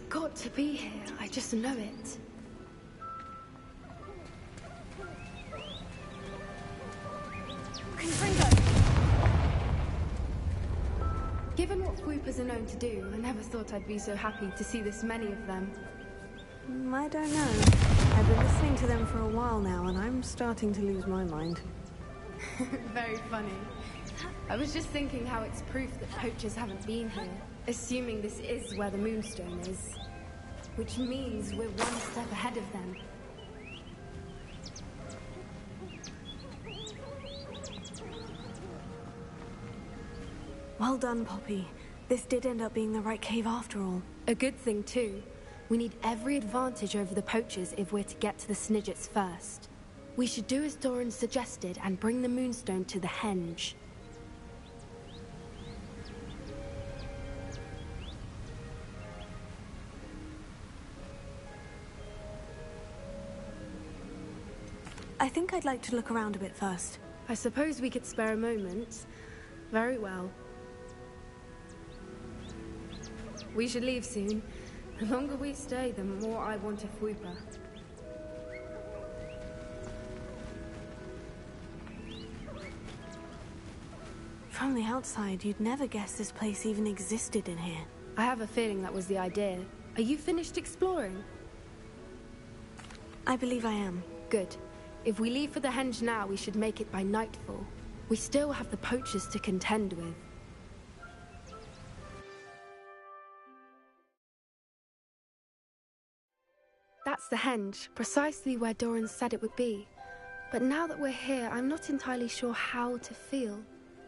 got to be here. I just know it. Given what swoopers are known to do, I never thought I'd be so happy to see this many of them. I don't know. I've been listening to them for a while now, and I'm starting to lose my mind. Very funny. I was just thinking how it's proof that poachers haven't been here, assuming this is where the Moonstone is. Which means we're one step ahead of them. Well done, Poppy. This did end up being the right cave after all. A good thing, too. We need every advantage over the poachers if we're to get to the Snidgets first. We should do as Doran suggested and bring the Moonstone to the henge. I think I'd like to look around a bit first. I suppose we could spare a moment. Very well. We should leave soon. The longer we stay, the more I want a Fwooper. From the outside, you'd never guess this place even existed in here. I have a feeling that was the idea. Are you finished exploring? I believe I am. Good. If we leave for the henge now, we should make it by nightfall. We still have the poachers to contend with. That's the henge, precisely where Doran said it would be. But now that we're here, I'm not entirely sure how to feel.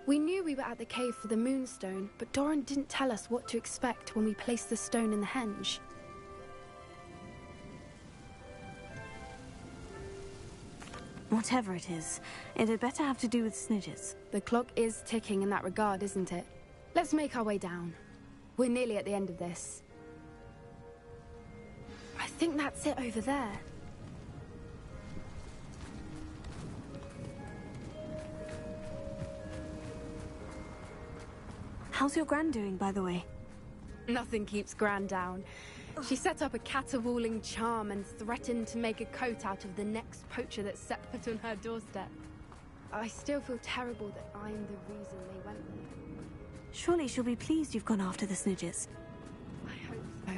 We knew we were at the cave for the Moonstone, but Doran didn't tell us what to expect when we placed the stone in the henge. Whatever it is, it had better have to do with Snidgets. The clock is ticking in that regard, isn't it? Let's make our way down. We're nearly at the end of this. I think that's it over there. How's your Gran doing, by the way? Nothing keeps Gran down. She set up a caterwauling charm and threatened to make a coat out of the next poacher that set foot on her doorstep. I still feel terrible that I'm the reason they went there. Surely she'll be pleased you've gone after the Snidgets. I hope so.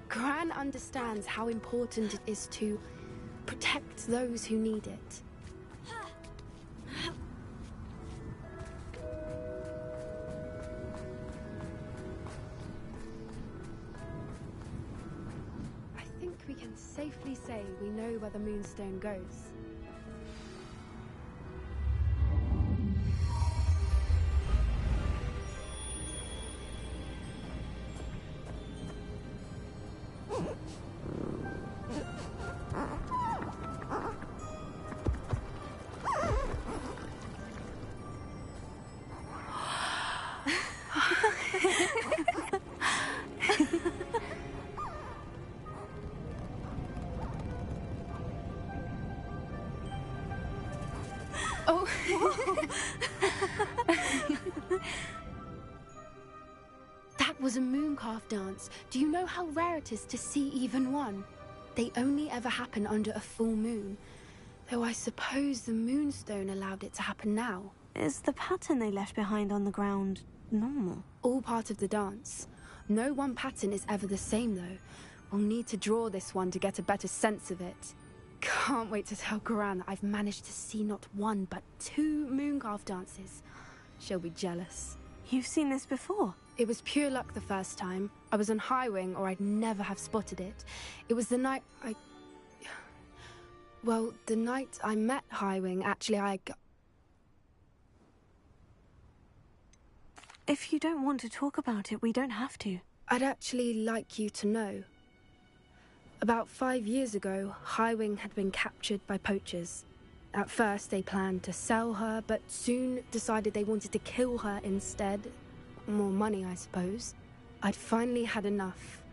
Gran understands how important it is to protect those who need it. I think we can safely say we know where the Moonstone goes. Oh. That was a mooncalf dance. Do you know how rare it is to see even one? They only ever happen under a full moon. Though I suppose the Moonstone allowed it to happen now. Is the pattern they left behind on the ground normal? All part of the dance. No one pattern is ever the same, though. We'll need to draw this one to get a better sense of it. Can't wait to tell Gran that I've managed to see not one, but 2 mooncalf dances. She'll be jealous. You've seen this before? It was pure luck the first time. I was on Highwing, or I'd never have spotted it. It was the night Well, the night I met Highwing, actually, If you don't want to talk about it, we don't have to. I'd actually like you to know. About 5 years ago, Highwing had been captured by poachers. At first, they planned to sell her, but soon decided they wanted to kill her instead. More money, I suppose. I'd finally had enough.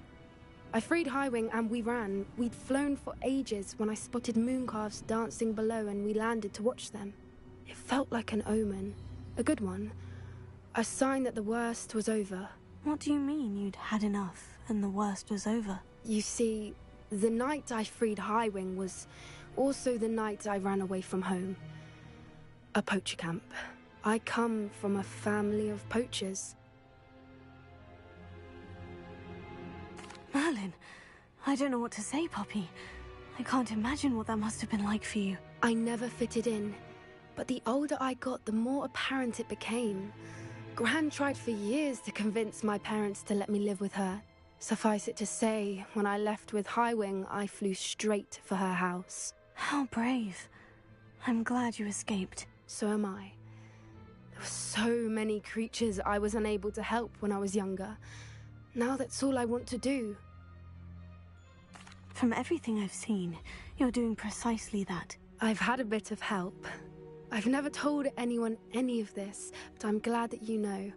I freed Highwing and we ran. We'd flown for ages when I spotted mooncalves dancing below and we landed to watch them. It felt like an omen. A good one. A sign that the worst was over. What do you mean you'd had enough? and the worst was over. You see, the night I freed Highwing was also the night I ran away from home. A poacher camp. I come from a family of poachers. Merlin, I don't know what to say, Poppy. I can't imagine what that must have been like for you. I never fitted in, but the older I got, the more apparent it became. Gran tried for years to convince my parents to let me live with her. Suffice it to say, when I left with Highwing, I flew straight for her house. How brave. I'm glad you escaped. So am I. There were so many creatures I was unable to help when I was younger. Now that's all I want to do. From everything I've seen, you're doing precisely that. I've had a bit of help. I've never told anyone any of this, but I'm glad that you know.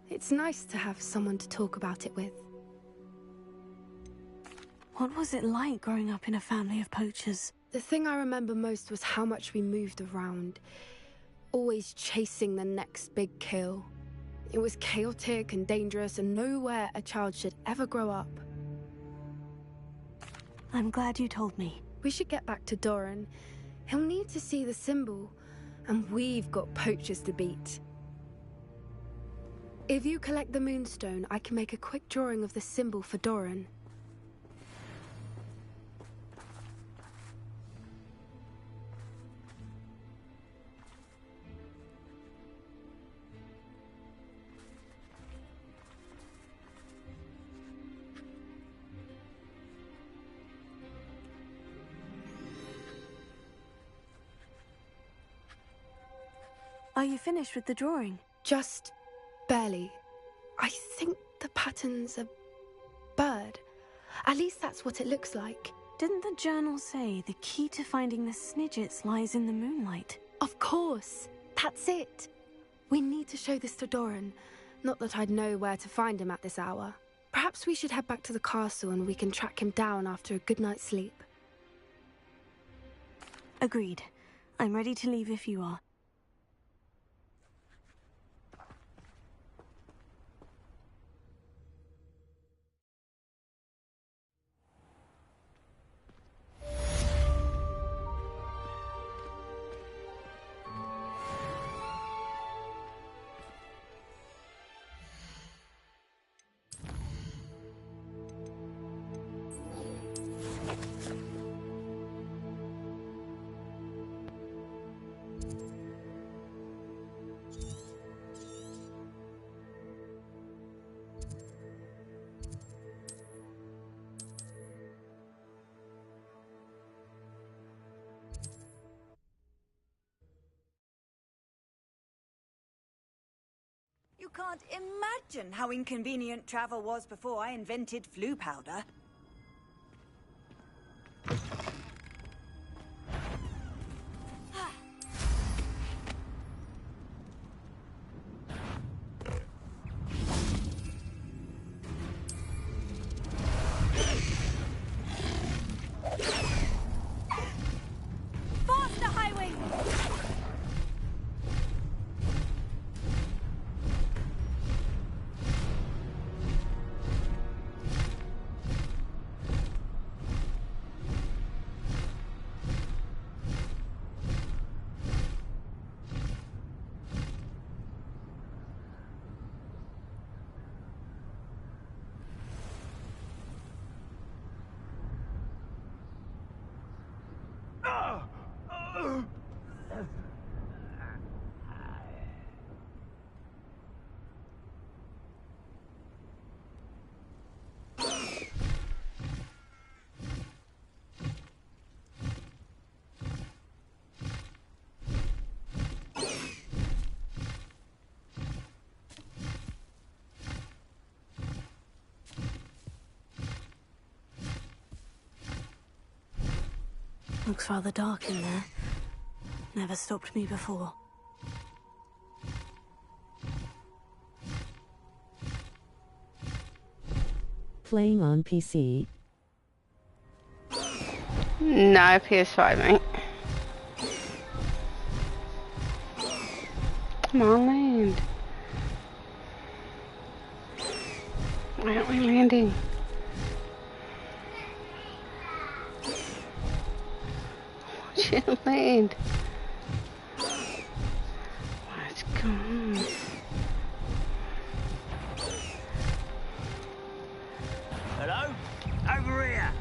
It's nice to have someone to talk about it with. What was it like growing up in a family of poachers? The thing I remember most was how much we moved around, always chasing the next big kill. It was chaotic and dangerous, and nowhere a child should ever grow up. I'm glad you told me. We should get back to Doran. He'll need to see the symbol, and we've got poachers to beat. If you collect the moonstone, I can make a quick drawing of the symbol for Doran. Are you finished with the drawing? Just barely. I think the pattern's a bird. At least that's what it looks like. Didn't the journal say the key to finding the Snidgets lies in the moonlight? Of course. That's it. We need to show this to Doran. Not that I'd know where to find him at this hour. Perhaps we should head back to the castle and we can track him down after a good night's sleep. Agreed. I'm ready to leave if you are. You can't imagine how inconvenient travel was before I invented flu powder. Faster, Highwing! Looks rather dark in there. Never stopped me before. Playing on PC. No, PS5, mate. Come on, land. Why aren't we landing? Shit, Lane. What's going on? Hello? Over here.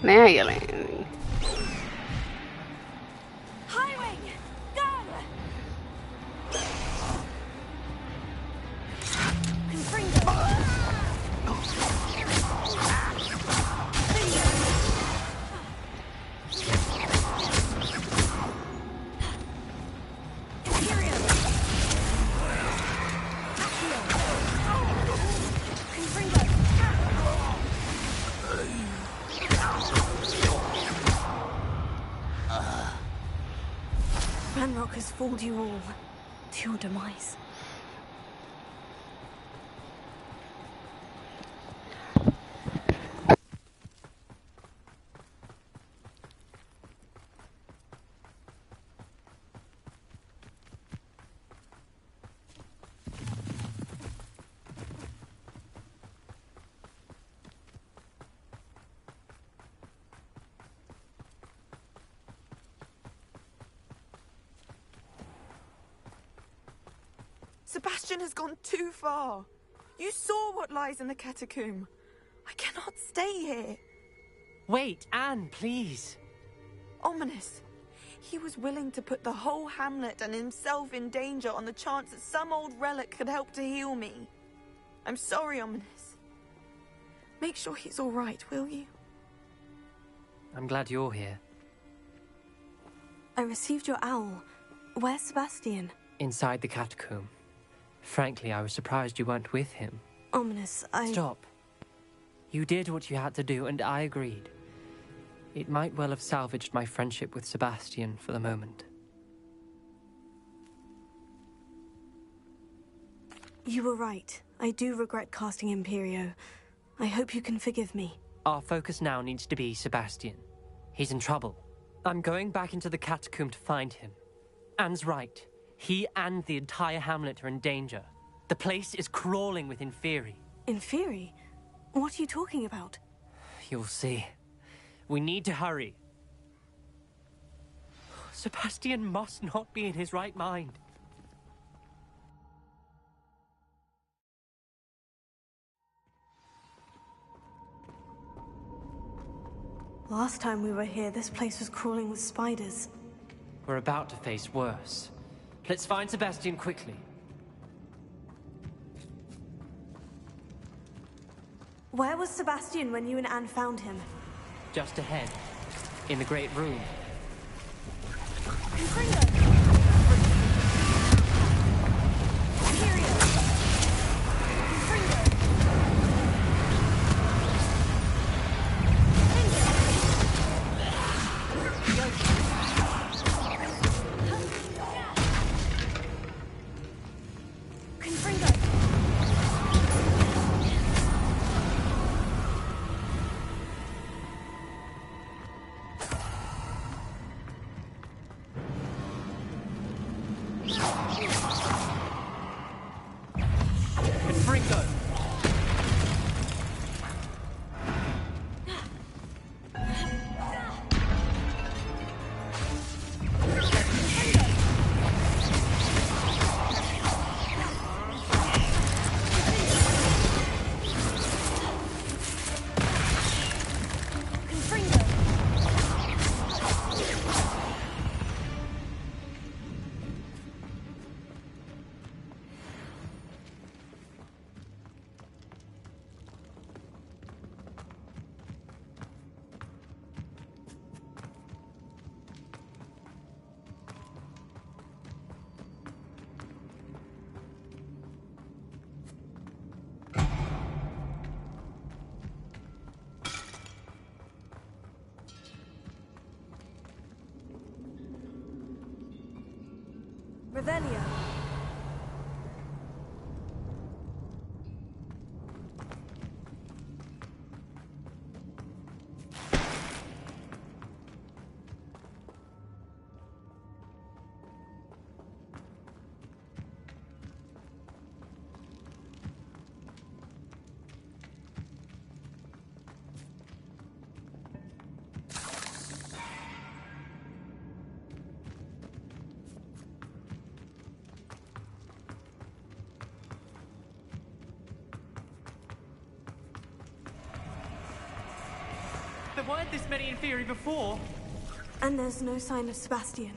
Now you're landing. Highway! Go! Confringo! Ranrock has fooled you all to your demise. Sebastian has gone too far. You saw what lies in the catacomb. I cannot stay here. Wait, Anne, please. Ominous. He was willing to put the whole hamlet and himself in danger on the chance that some old relic could help to heal me. I'm sorry, Ominous. Make sure he's all right, will you? I'm glad you're here. I received your owl. Where's Sebastian? Inside the catacomb. Frankly, I was surprised you weren't with him. Ominous, Stop. You did what you had to do, and I agreed. It might well have salvaged my friendship with Sebastian for the moment. You were right. I do regret casting Imperio. I hope you can forgive me. Our focus now needs to be Sebastian. He's in trouble. I'm going back into the catacomb to find him. Anne's right. He and the entire hamlet are in danger. The place is crawling with Inferi. Inferi? What are you talking about? You'll see. We need to hurry. Sebastian must not be in his right mind. Last time we were here, this place was crawling with spiders. We're about to face worse. Let's find Sebastian quickly. Where was Sebastian when you and Anne found him? Just ahead. In the Great Room. Revelio. There weren't this many Inferi before. And there's no sign of Sebastian.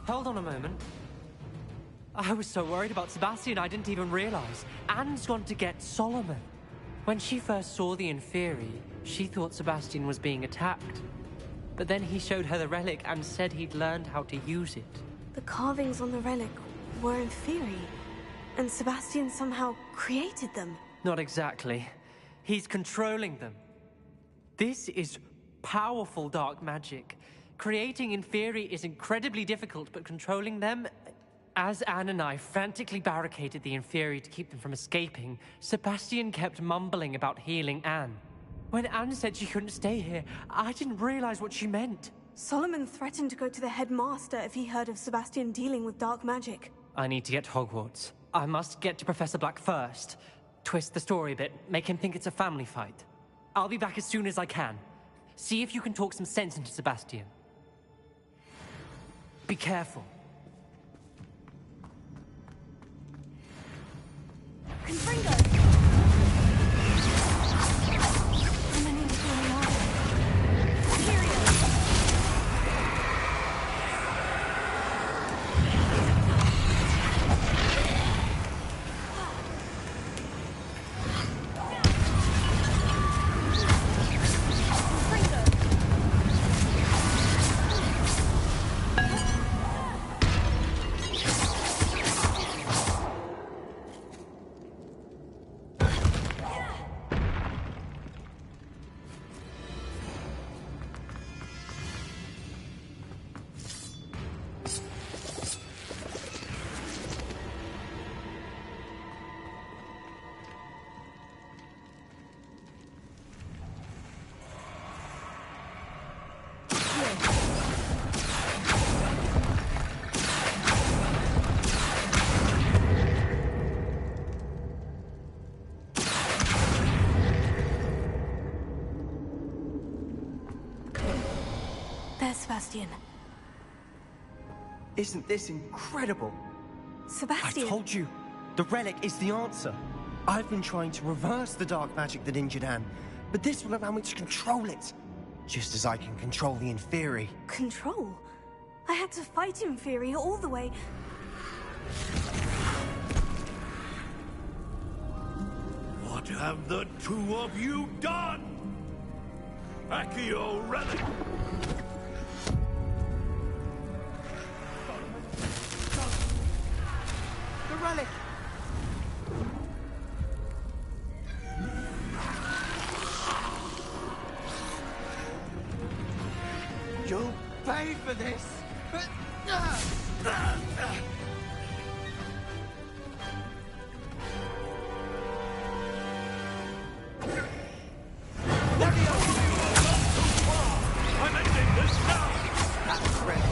Hold on a moment. I was so worried about Sebastian I didn't even realize. Anne's gone to get Solomon. When she first saw the Inferi, she thought Sebastian was being attacked. But then he showed her the relic and said he'd learned how to use it. The carvings on the relic were Inferi, and Sebastian somehow created them. Not exactly. He's controlling them. This is powerful dark magic. Creating Inferi is incredibly difficult, but controlling them... As Anne and I frantically barricaded the Inferi to keep them from escaping, Sebastian kept mumbling about healing Anne. When Anne said she couldn't stay here, I didn't realize what she meant. Solomon threatened to go to the headmaster if he heard of Sebastian dealing with dark magic. I need to get to Hogwarts. I must get to Professor Black first. Twist the story a bit, make him think it's a family fight. I'll be back as soon as I can. See if you can talk some sense into Sebastian. Be careful. Confringo! How many of them are there? Period! There's Sebastian. Isn't this incredible? Sebastian! I told you, the relic is the answer. I've been trying to reverse the dark magic that injured Anne, but this will allow me to control it. Just as I can control the Inferi. Control? I had to fight Inferi all the way... What have the two of you done? Accio relic! The relic! You'll pay for this! I'm ending this now! That's relic.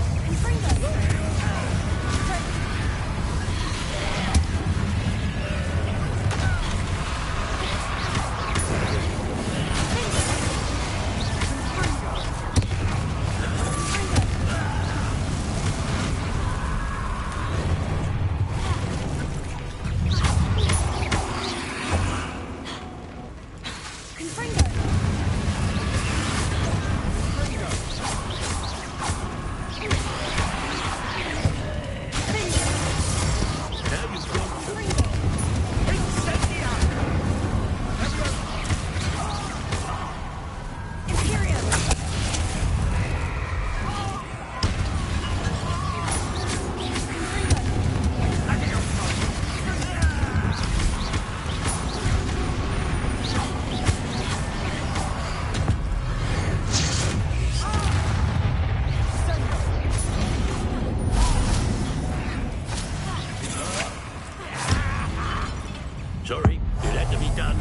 Sorry, it had to be done.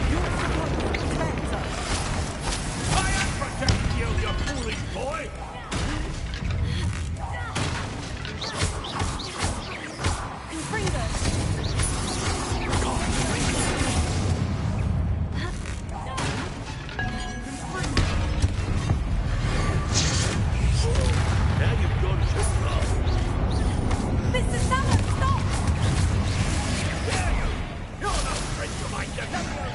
You're supposed to protect us. I am protecting you, you foolish boy! Now you've gone too far. Mr. Salmon, stop! Dare you! You're no friend to my destiny!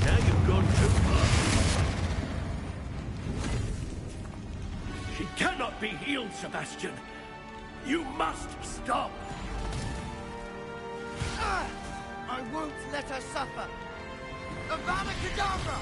Now you've gone too far. She cannot be healed, Sebastian. You must stop. I won't let her suffer. Avada Kedavra!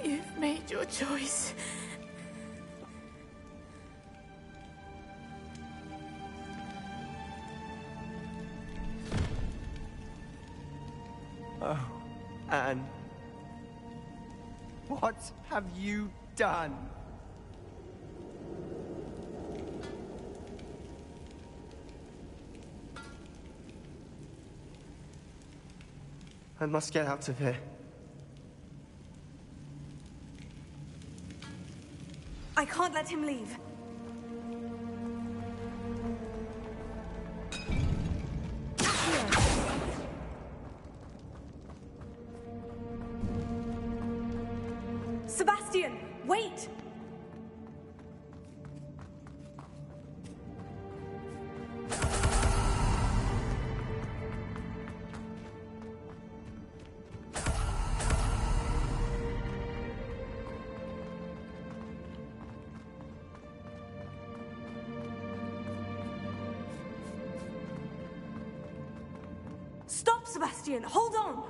You've made your choice. Oh, Anne. What have you done? I must get out of here. I can't let him leave. Sebastian, wait! Stop, Sebastian! Hold on!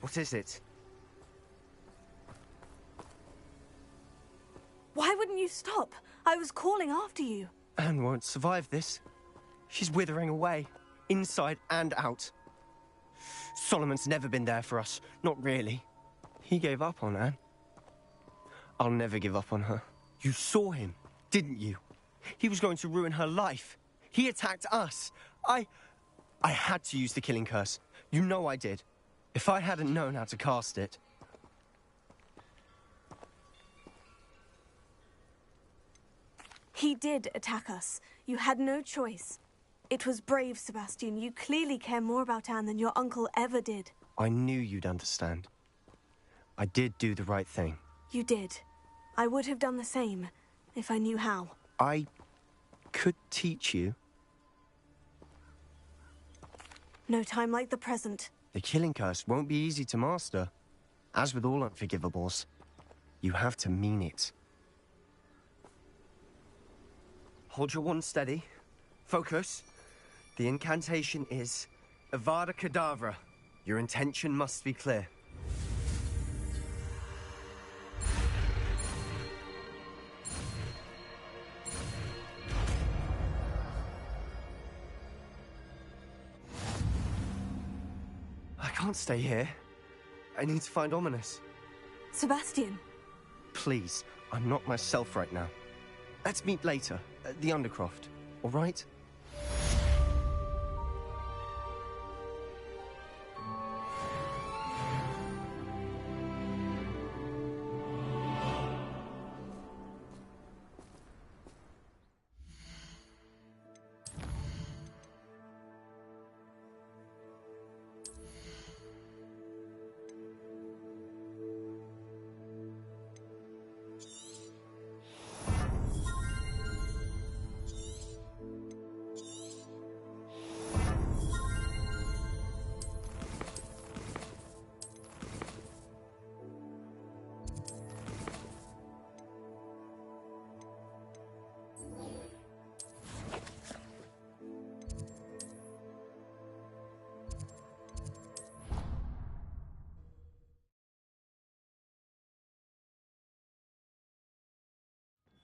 What is it? Why wouldn't you stop? I was calling after you. Anne won't survive this. She's withering away, inside and out. Solomon's never been there for us, not really. He gave up on Anne. I'll never give up on her. You saw him, didn't you? He was going to ruin her life. He attacked us. I had to use the killing curse. You know I did. If I hadn't known how to cast it... He did attack us. You had no choice. It was brave, Sebastian. You clearly care more about Anne than your uncle ever did. I knew you'd understand. I did do the right thing. You did. I would have done the same, if I knew how. I could teach you. No time like the present. The killing curse won't be easy to master. As with all unforgivables, you have to mean it. Hold your wand steady. Focus. The incantation is Avada Kedavra. Your intention must be clear. I can't stay here. I need to find Ominous. Sebastian! Please, I'm not myself right now. Let's meet later, at the Undercroft, all right?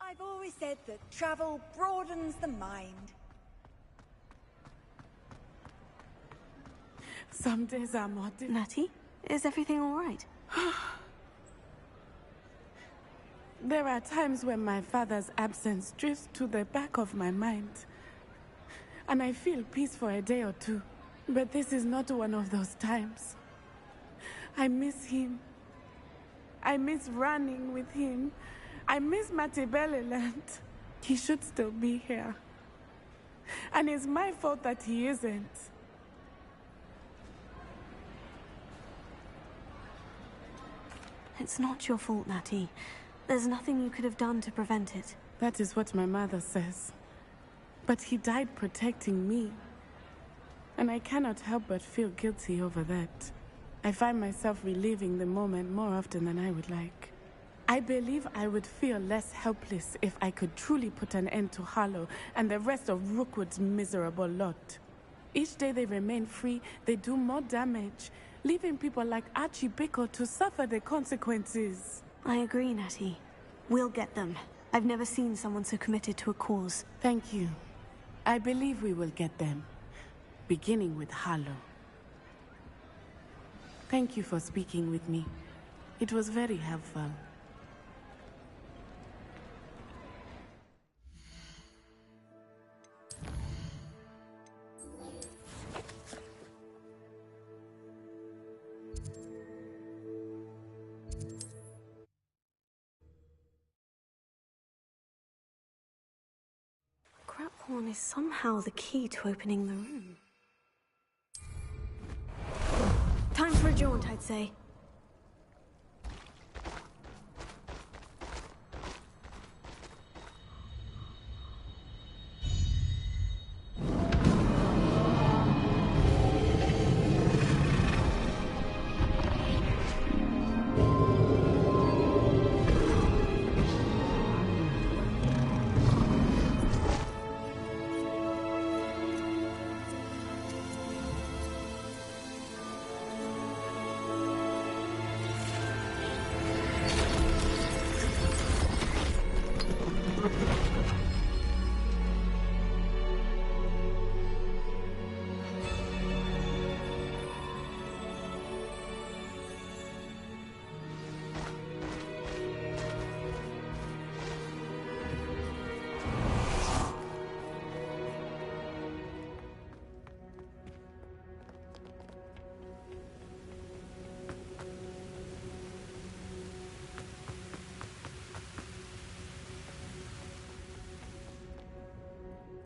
I've always said that travel broadens the mind. Some days are more difficult. Natty, is everything all right? There are times when my father's absence drifts to the back of my mind. And I feel peace for a day or two. But this is not one of those times. I miss him. I miss running with him. I miss Matibeleland. He should still be here. And it's my fault that he isn't. It's not your fault, Natty. There's nothing you could have done to prevent it. That is what my mother says. But he died protecting me. And I cannot help but feel guilty over that. I find myself reliving the moment more often than I would like. I believe I would feel less helpless if I could truly put an end to Harlow and the rest of Rookwood's miserable lot. Each day they remain free, they do more damage, leaving people like Archie Bickle to suffer the consequences. I agree, Natty. We'll get them. I've never seen someone so committed to a cause. Thank you. I believe we will get them, beginning with Harlow. Thank you for speaking with me. It was very helpful. Craphorn is somehow the key to opening the room. Time for a jaunt, I'd say.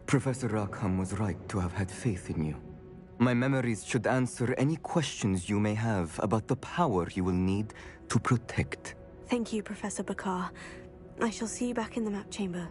Professor Rackham was right to have had faith in you. My memories should answer any questions you may have about the power you will need to protect. Thank you, Professor Bakar. I shall see you back in the map chamber.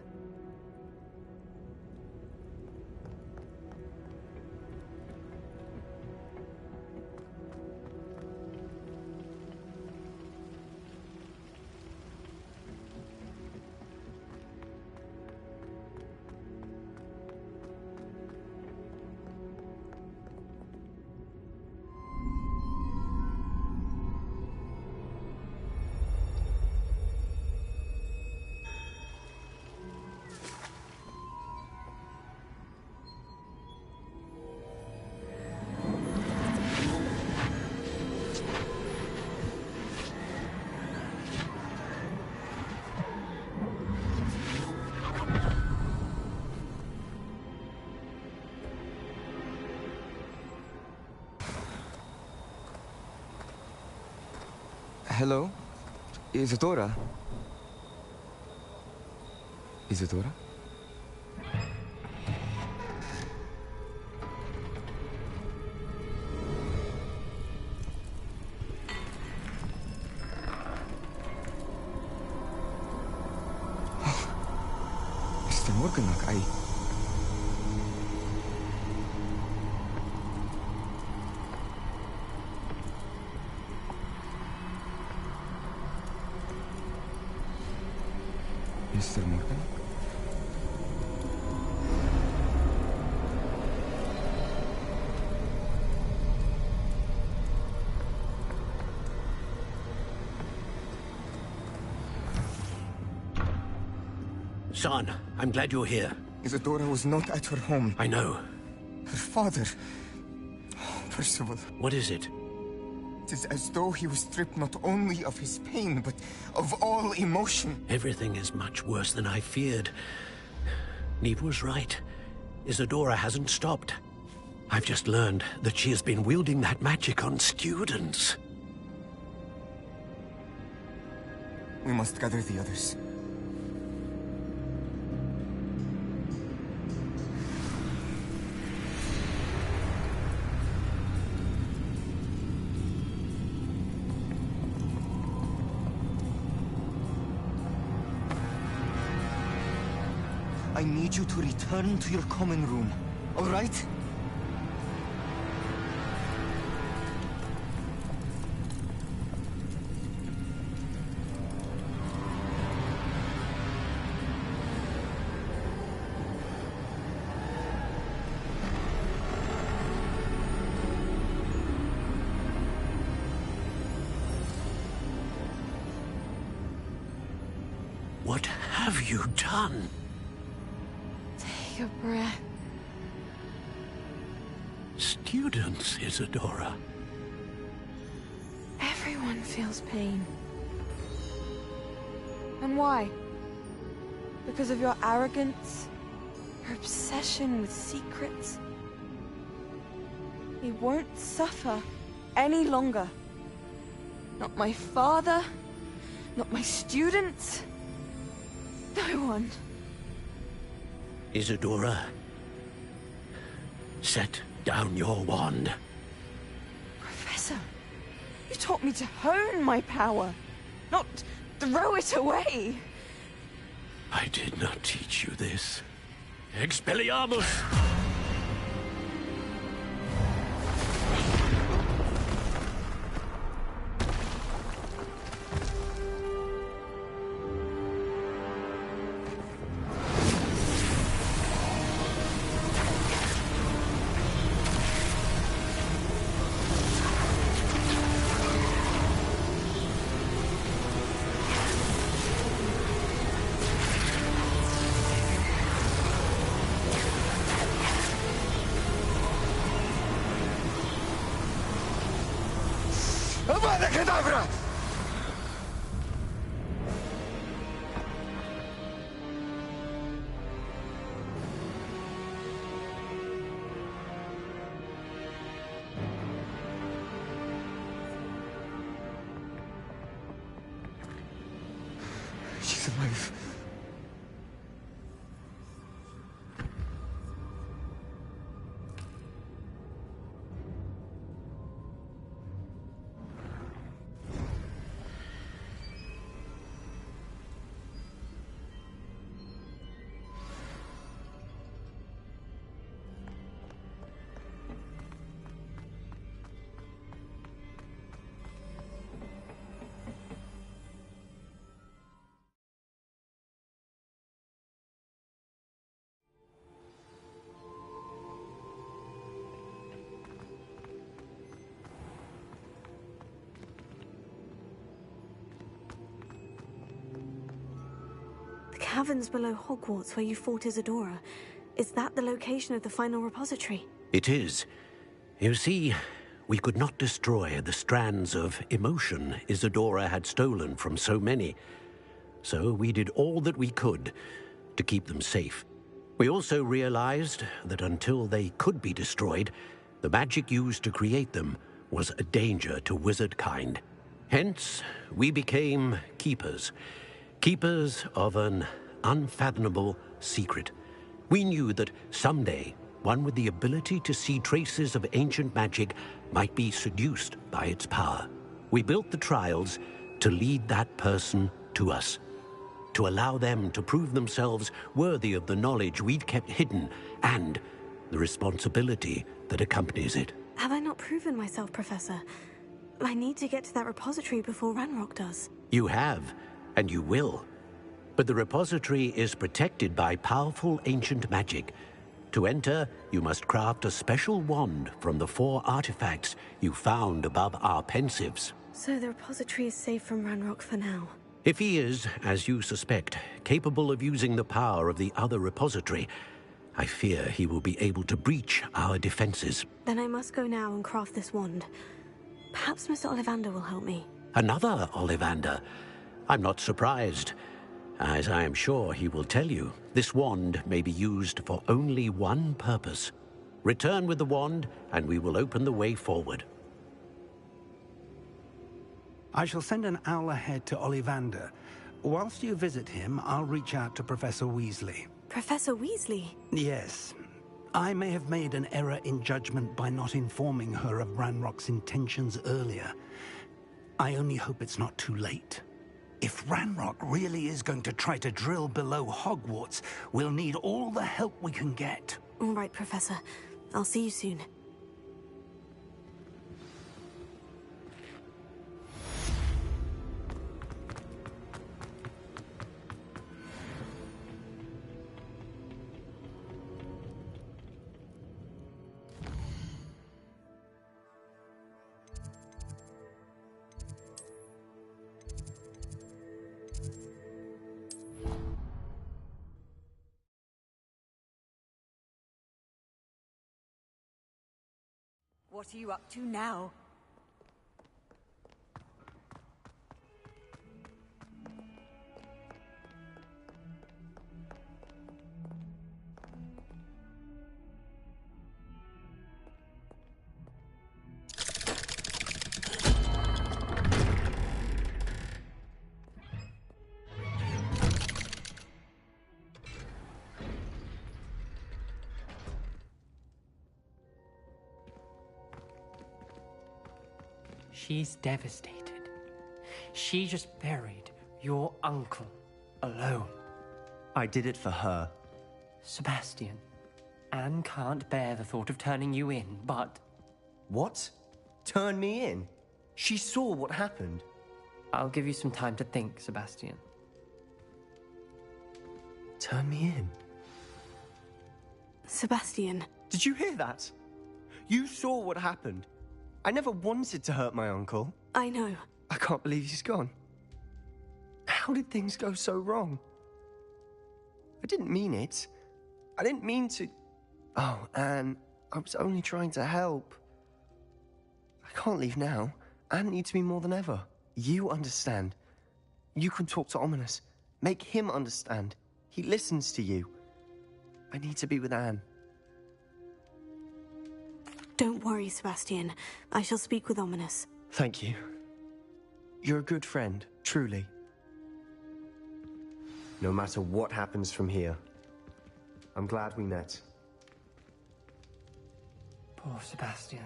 Hello? Isadora? Isadora? Mr. Morganach, Mr. Morgan? Son, I'm glad you're here. Isadora was not at her home. I know. Her father... Oh, Percival. What is it? It is as though he was stripped not only of his pain, but of all emotion. Everything is much worse than I feared. Neve was right. Isadora hasn't stopped. I've just learned that she has been wielding that magic on students. We must gather the others. I need you to return to your common room, all right? What have you done? Take a breath. Students, Isadora. Everyone feels pain. And why? Because of your arrogance? Your obsession with secrets? He won't suffer any longer. Not my father, not my students, no one. Isadora, set down your wand. Professor, you taught me to hone my power, not throw it away. I did not teach you this. Expelliarmus! Avada Kedavra! She's alive. caverns below Hogwarts where you fought Isadora. Is that the location of the final repository? It is. You see, we could not destroy the strands of emotion Isadora had stolen from so many. So we did all that we could to keep them safe. We also realized that until they could be destroyed, the magic used to create them was a danger to wizard kind. Hence, we became keepers. Keepers of an unfathomable secret. We knew that someday, one with the ability to see traces of ancient magic might be seduced by its power. We built the trials to lead that person to us, to allow them to prove themselves worthy of the knowledge we'd kept hidden and the responsibility that accompanies it. Have I not proven myself, Professor? I need to get to that repository before Ranrock does. You have, and you will. But the repository is protected by powerful ancient magic. To enter, you must craft a special wand from the 4 artifacts you found above our pensives. So the repository is safe from Ranrock for now. If he is, as you suspect, capable of using the power of the other repository, I fear he will be able to breach our defenses. Then I must go now and craft this wand. Perhaps Mr. Ollivander will help me. Another Ollivander? I'm not surprised. As I am sure he will tell you, this wand may be used for only one purpose. Return with the wand, and we will open the way forward. I shall send an owl ahead to Ollivander. Whilst you visit him, I'll reach out to Professor Weasley. Professor Weasley? Yes. I may have made an error in judgment by not informing her of Ranrock's intentions earlier. I only hope it's not too late. If Ranrock really is going to try to drill below Hogwarts, we'll need all the help we can get. All right, Professor. I'll see you soon. What are you up to now? She's devastated. She just buried your uncle alone. I did it for her. Sebastian, Anne can't bear the thought of turning you in, but... What? Turn me in? She saw what happened. I'll give you some time to think, Sebastian. Turn me in? Sebastian. Did you hear that? You saw what happened. I never wanted to hurt my uncle. I know. I can't believe he's gone. How did things go so wrong? I didn't mean it. I didn't mean to... Oh, Anne, I was only trying to help. I can't leave now. Anne needs me more than ever. You understand. You can talk to Ominous. Make him understand. He listens to you. I need to be with Anne. Don't worry, Sebastian. I shall speak with Ominous. Thank you. You're a good friend, truly. No matter what happens from here, I'm glad we met. Poor Sebastian.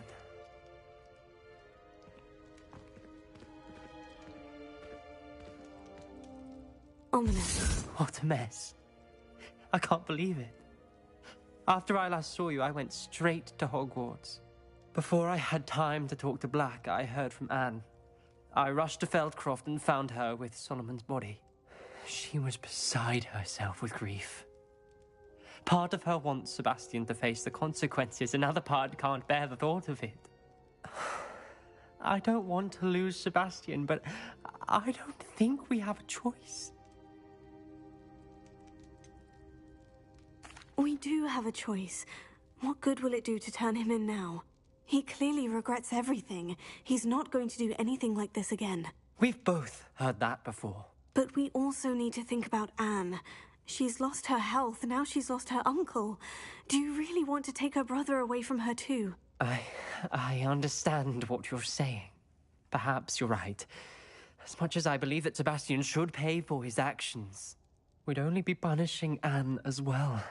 Ominous. What a mess. I can't believe it. After I last saw you, I went straight to Hogwarts. Before I had time to talk to Black, I heard from Anne. I rushed to Feldcroft and found her with Solomon's body. She was beside herself with grief. Part of her wants Sebastian to face the consequences, another part can't bear the thought of it. I don't want to lose Sebastian, but I don't think we have a choice. do have a choice. What good will it do to turn him in now? He clearly regrets everything. He's not going to do anything like this again. We've both heard that before. But we also need to think about Anne. She's lost her health, now she's lost her uncle. Do you really want to take her brother away from her too? I understand what you're saying. Perhaps you're right. As much as I believe that Sebastian should pay for his actions, we'd only be punishing Anne as well.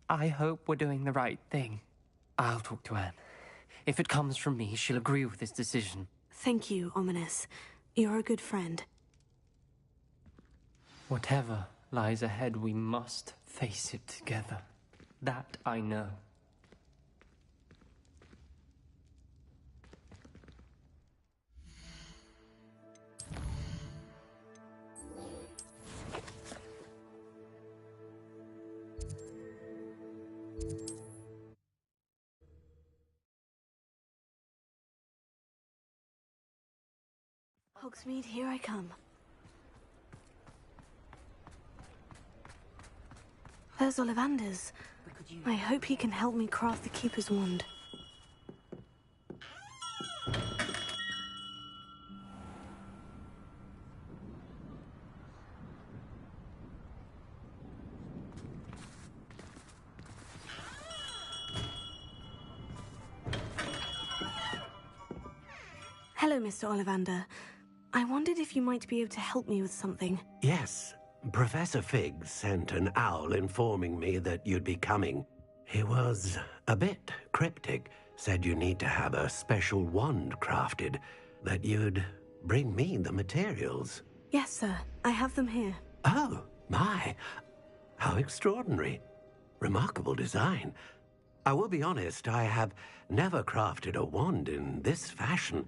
I hope we're doing the right thing. I'll talk to Anne. If it comes from me, she'll agree with this decision. Thank you, Ominous. You're a good friend. Whatever lies ahead, we must face it together. That I know. Hogsmeade, here I come. There's Ollivander's. I hope he can help me craft the Keeper's Wand. Hello, Mr. Ollivander. I wondered if you might be able to help me with something. Yes. Professor Fig sent an owl informing me that you'd be coming. He was a bit cryptic, said you need to have a special wand crafted, that you'd bring me the materials. Yes, sir. I have them here. Oh, my. How extraordinary. Remarkable design. I will be honest, I have never crafted a wand in this fashion.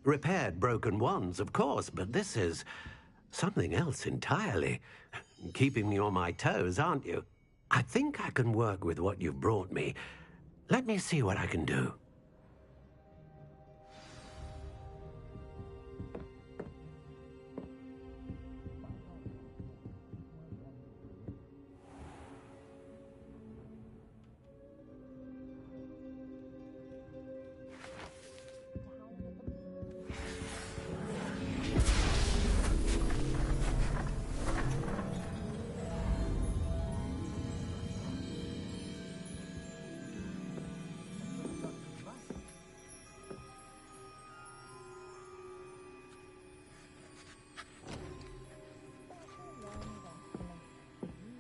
Repaired broken wands, of course, but this is something else entirely. Keeping me on my toes, aren't you? I think I can work with what you've brought me. Let me see what I can do.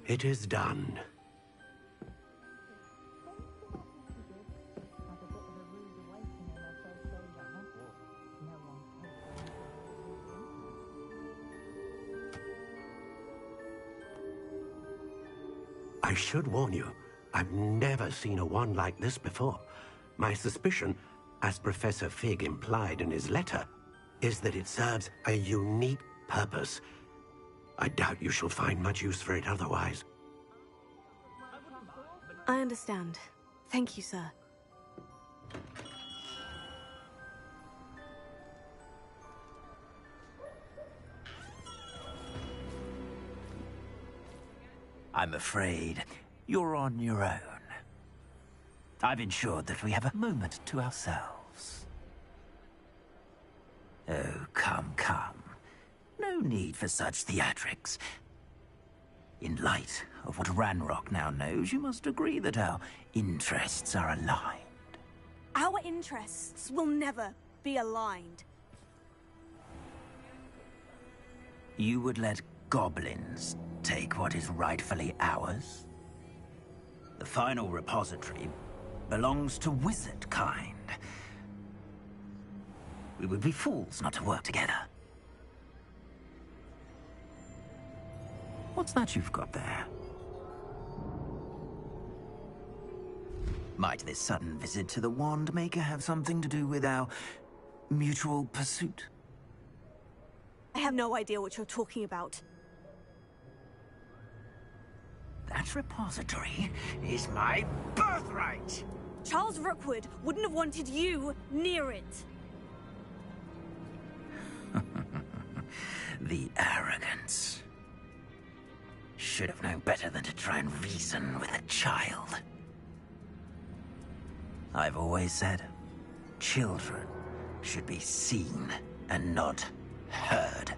It is done. I should warn you, I've never seen a wand like this before. My suspicion, as Professor Fig implied in his letter, is that it serves a unique purpose. I doubt you shall find much use for it otherwise. I understand. Thank you, sir. I'm afraid you're on your own. I've ensured that we have a moment to ourselves. Oh, come, come. No need for such theatrics. In light of what Ranrock now knows, you must agree that our interests are aligned. Our interests will never be aligned. You would let goblins take what is rightfully ours? The final repository belongs to wizard kind. We would be fools not to work together. What's that you've got there? Might this sudden visit to the Wand Maker have something to do with our mutual pursuit? I have no idea what you're talking about. That repository is my birthright! Charles Rookwood wouldn't have wanted you near it. The arrogance. should have known better than to try and reason with a child. I've always said, children should be seen and not heard.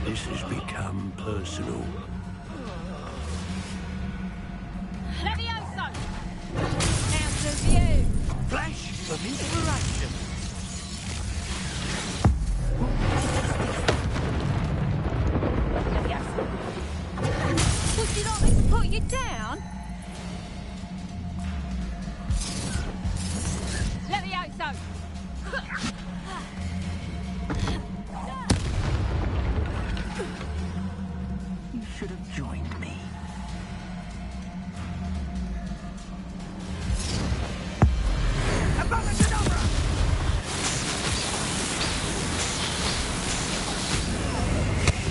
This has become personal. Levioso! Out of view! Flash of inspiration. Would you like me to put you down? Levioso! You should have joined me.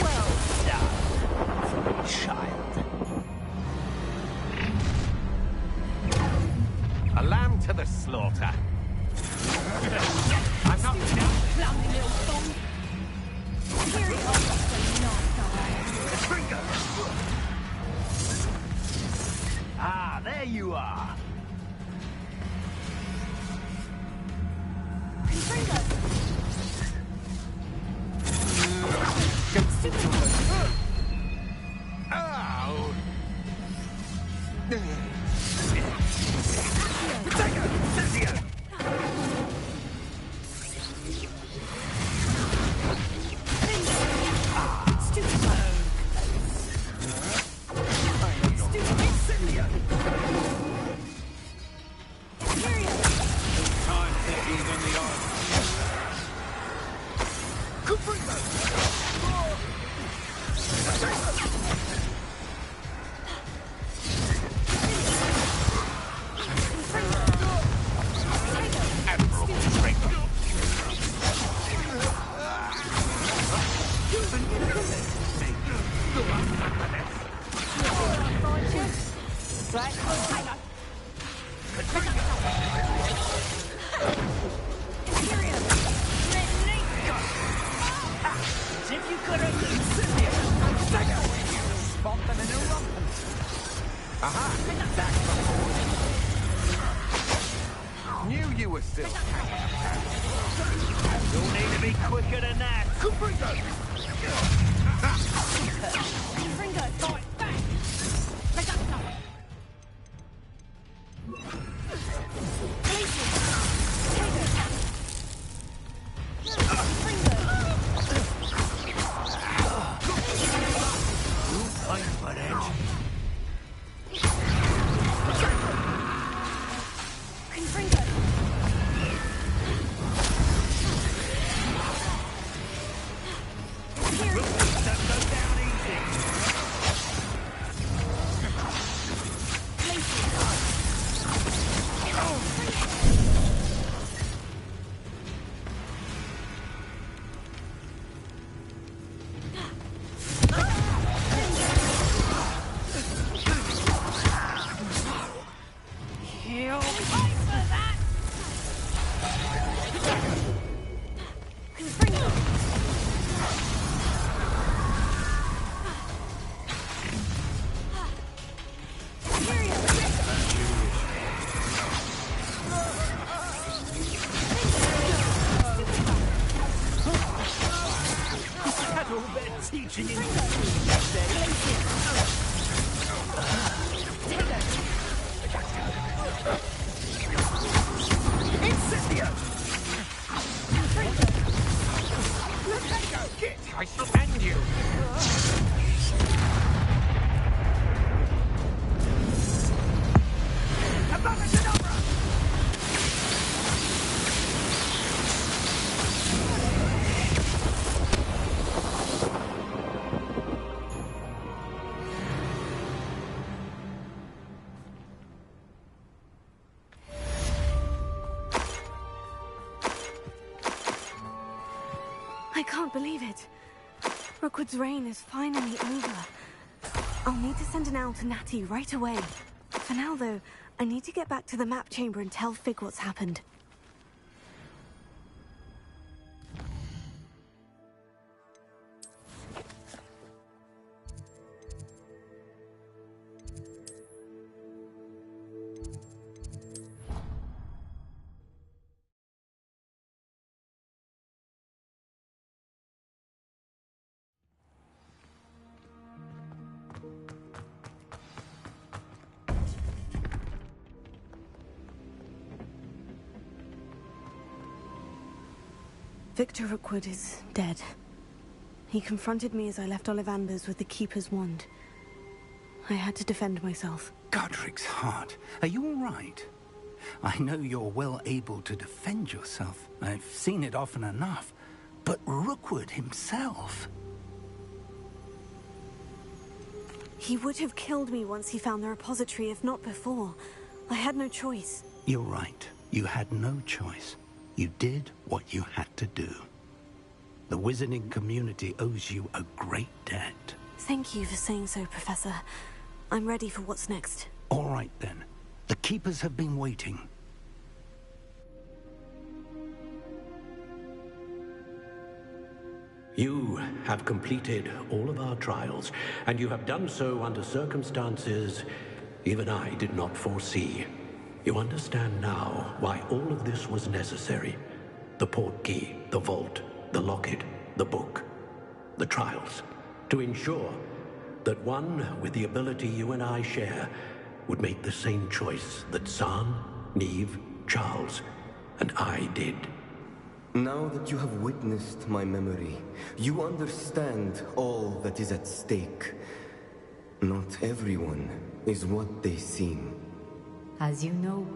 Well done, for a child. A lamb to the slaughter. I'm not down. Clumsy little thong! Here it is! Ah, there you are. Ow! still. You'll need to be quicker than that. I shall end you! I can't believe it. Rookwood's reign is finally over. I'll need to send an owl to Natty right away. For now, though, I need to get back to the map chamber and tell Fig what's happened. Victor Rookwood is dead. He confronted me as I left Ollivanders with the Keeper's wand. I had to defend myself. Godric's heart, are you all right? I know you're well able to defend yourself. I've seen it often enough. But Rookwood himself... He would have killed me once he found the repository, if not before. I had no choice. You're right. You had no choice. You did what you had to do. The wizarding community owes you a great debt. Thank you for saying so, Professor. I'm ready for what's next. All right, then. The Keepers have been waiting. You have completed all of our trials, and you have done so under circumstances even I did not foresee. You understand now why all of this was necessary. The portkey, the vault, the locket, the book, the trials. To ensure that one with the ability you and I share would make the same choice that Zahn, Neve, Charles, and I did. Now that you have witnessed my memory, you understand all that is at stake. Not everyone is what they seem. As you know,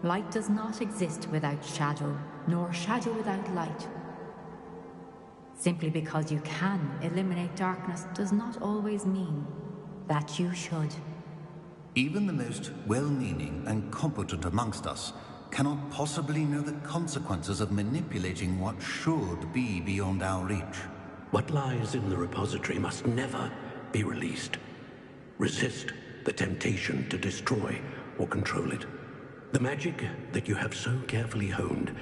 light does not exist without shadow, nor shadow without light. Simply because you can eliminate darkness does not always mean that you should. Even the most well-meaning and competent amongst us cannot possibly know the consequences of manipulating what should be beyond our reach. What lies in the repository must never be released. Resist the temptation to destroy or control it. The magic that you have so carefully honed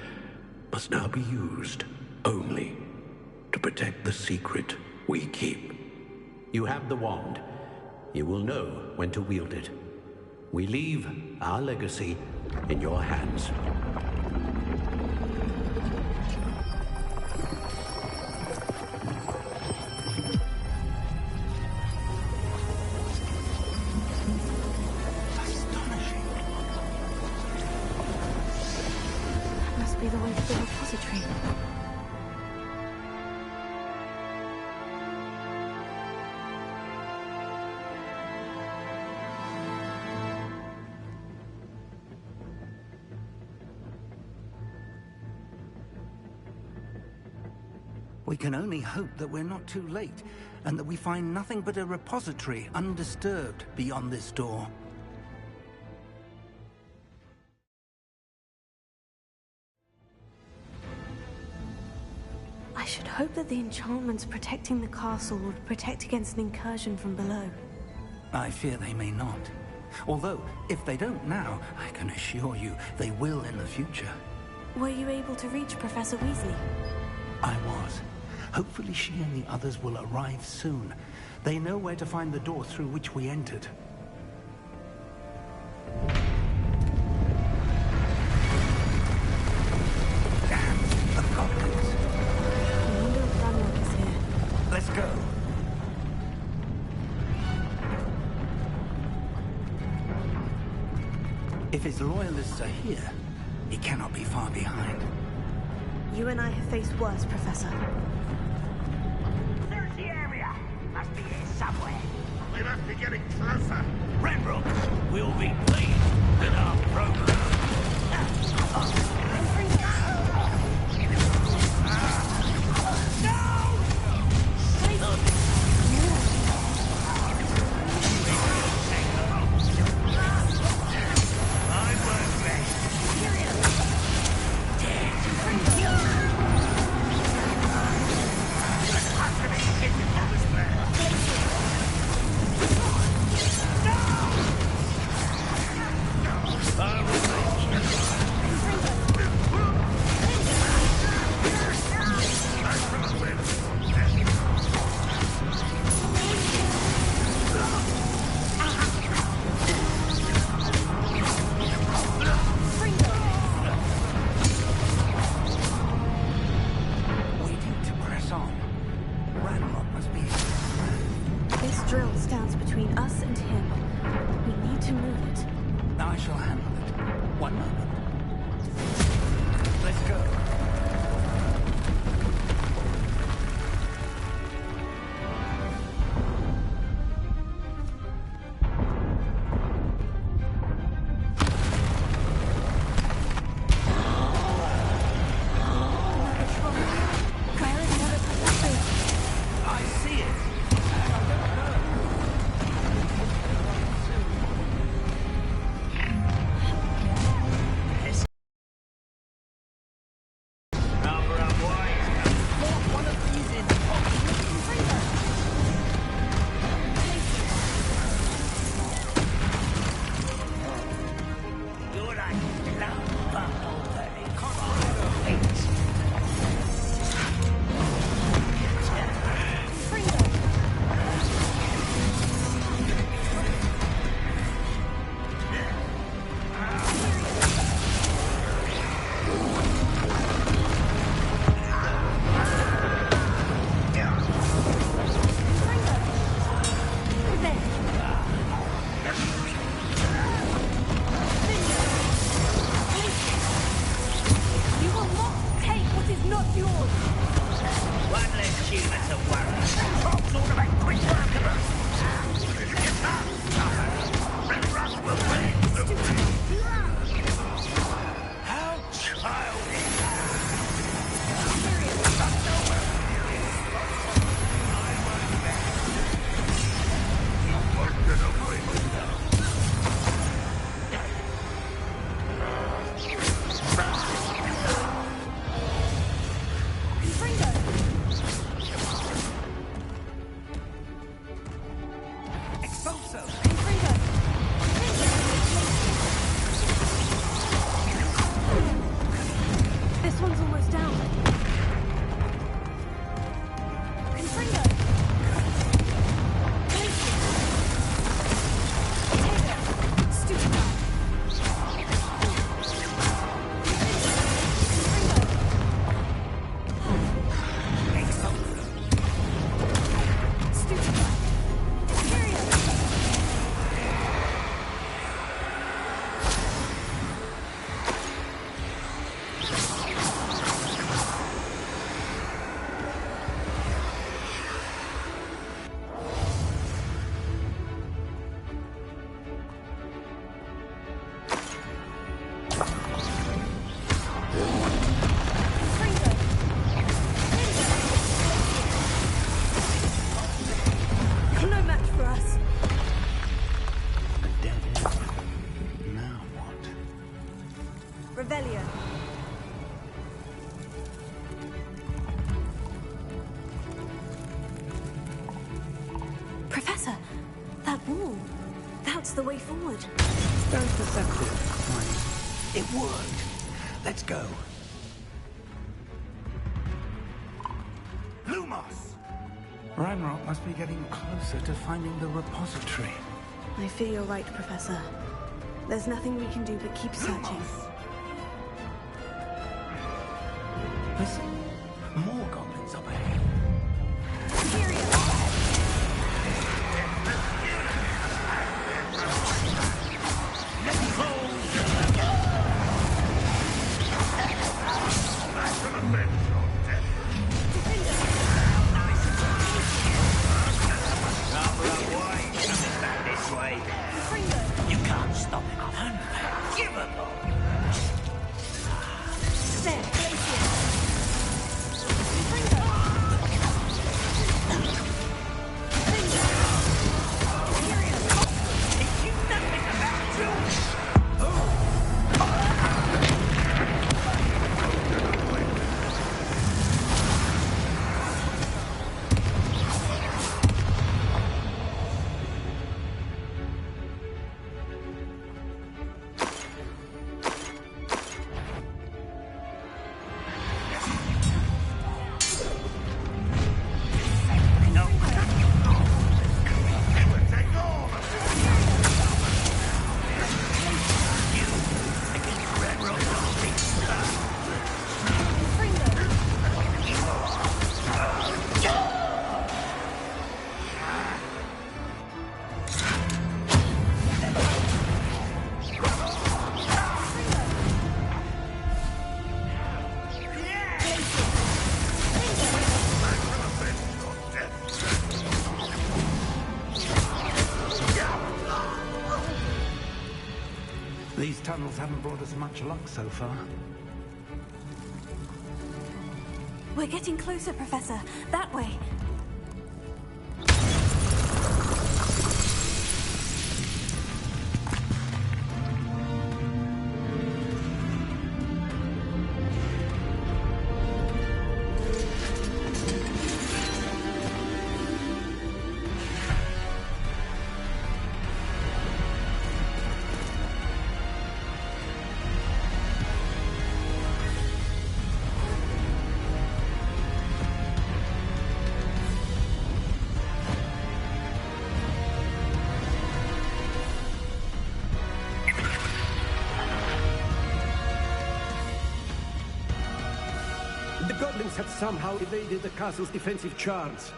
must now be used only to protect the secret we keep. You have the wand. You will know when to wield it. We leave our legacy in your hands. We can only hope that we're not too late, and that we find nothing but a repository undisturbed beyond this door. I should hope that the enchantments protecting the castle would protect against an incursion from below. I fear they may not. Although, if they don't now, I can assure you they will in the future. Were you able to reach Professor Weasley? I was. Hopefully she and the others will arrive soon. They know where to find the door through which we entered. Damn, the goblins. I wonder if Ranrock is here. Let's go. If his loyalists are here, he cannot be far behind. You and I have faced worse, Professor. There's the area. Must be here somewhere. We must be getting closer. Ranrock will be pleased with our program. This drill stands between us and him. We need to move it. I shall handle it. One moment. Let's go. Professor, that wall. That's the way forward. Very perceptive, Smiley. It worked. Let's go. Lumos! Ranrock must be getting closer to finding the repository. I fear you're right, Professor. There's nothing we can do but keep searching. Listen, more goblins up ahead. You can't stop it. Unforgivable. There, These tunnels haven't brought us much luck so far. we're getting closer, Professor. That way. The goblins have somehow evaded the castle's defensive charms.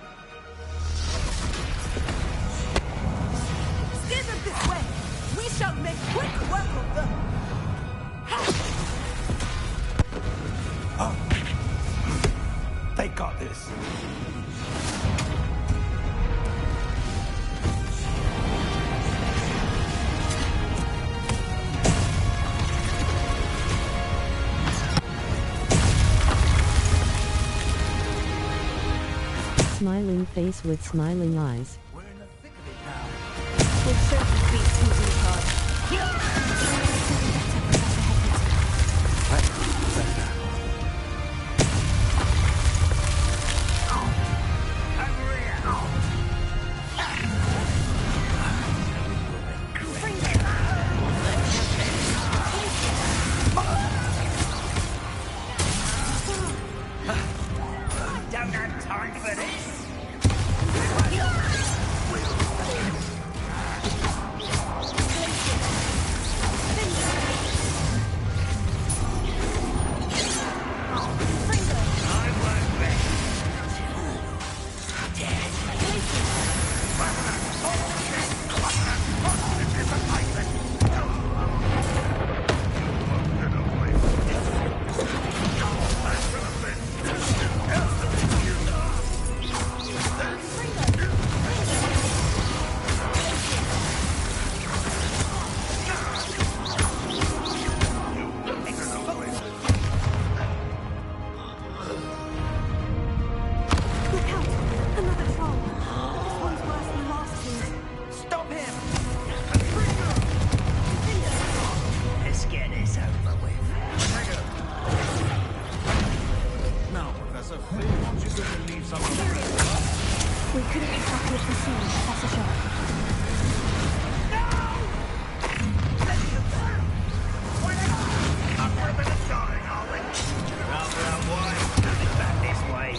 Steer them this way! We shall make quick work of them! They got this. Smiling face with smiling eyes. We'll certainly beat Susan's heart. Don't have time for this. immediately track with the scene, Professor Shaw. Up for a bit of starring, are we? Rather unwise. Nothing back this way.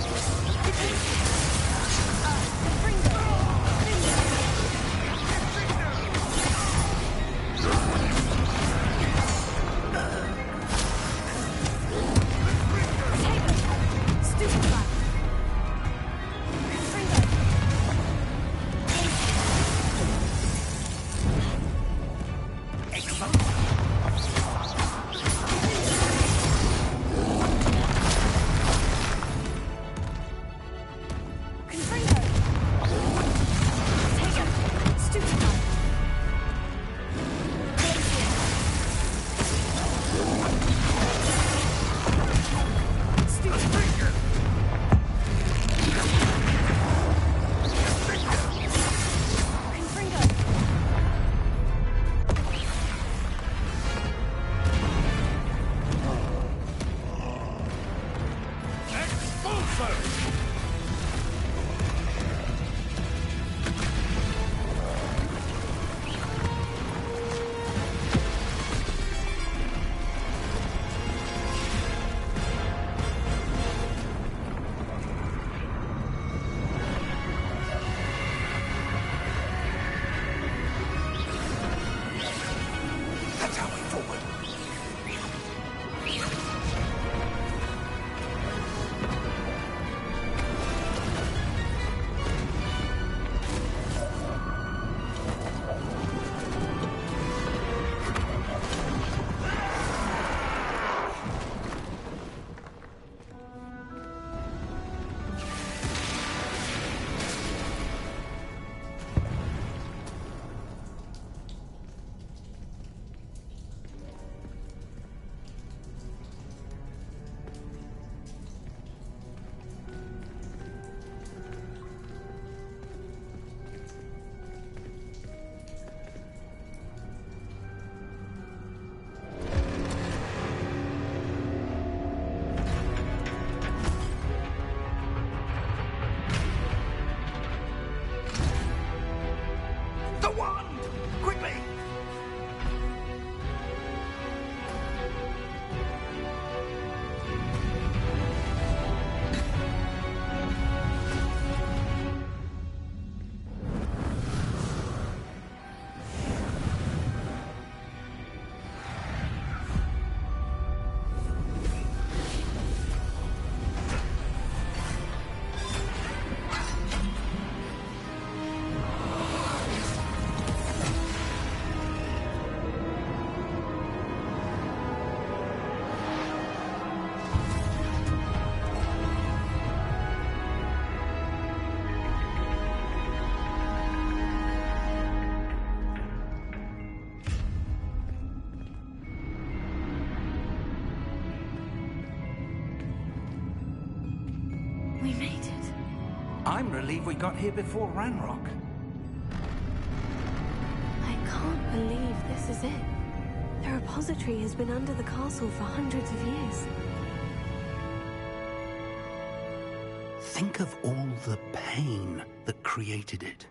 I'm relieved we got here before Ranrock. I can't believe this is it. The repository has been under the castle for hundreds of years. Think of all the pain that created it.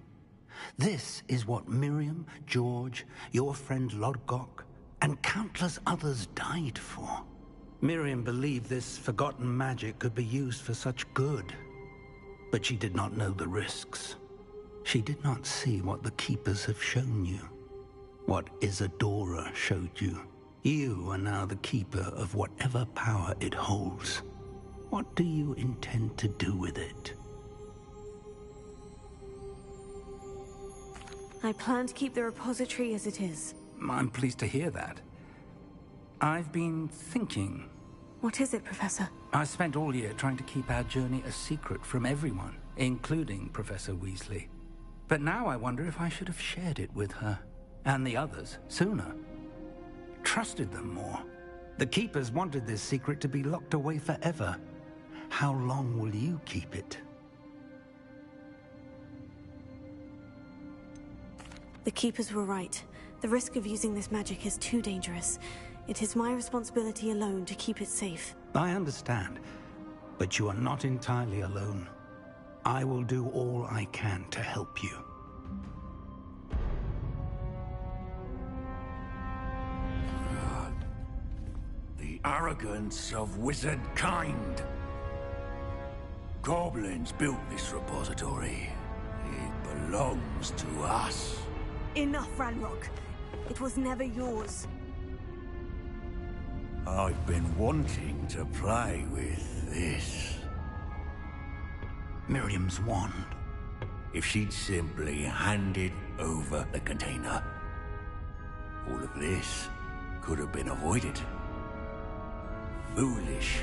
This is what Miriam, George, your friend Lodgok, and countless others died for. Miriam believed this forgotten magic could be used for such good. But she did not know the risks. She did not see what the Keepers have shown you. What Isadora showed you. You are now the Keeper of whatever power it holds. What do you intend to do with it? I plan to keep the repository as it is. I'm pleased to hear that. I've been thinking. What is it, Professor? I spent all year trying to keep our journey a secret from everyone, including Professor Weasley. But now I wonder if I should have shared it with her, and the others, sooner. Trusted them more. The Keepers wanted this secret to be locked away forever. How long will you keep it? The Keepers were right. The risk of using this magic is too dangerous. It is my responsibility alone to keep it safe. I understand, but you are not entirely alone. I will do all I can to help you. The arrogance of wizard kind. Goblins built this repository. It belongs to us. Enough, Ranrock. It was never yours. I've been wanting to play with this. Miriam's wand. If she'd simply handed over the container, all of this could have been avoided. Foolish,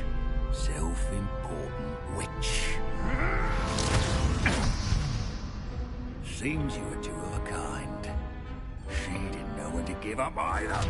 self-important witch. Seems you were two of a kind. She didn't know when to give up either.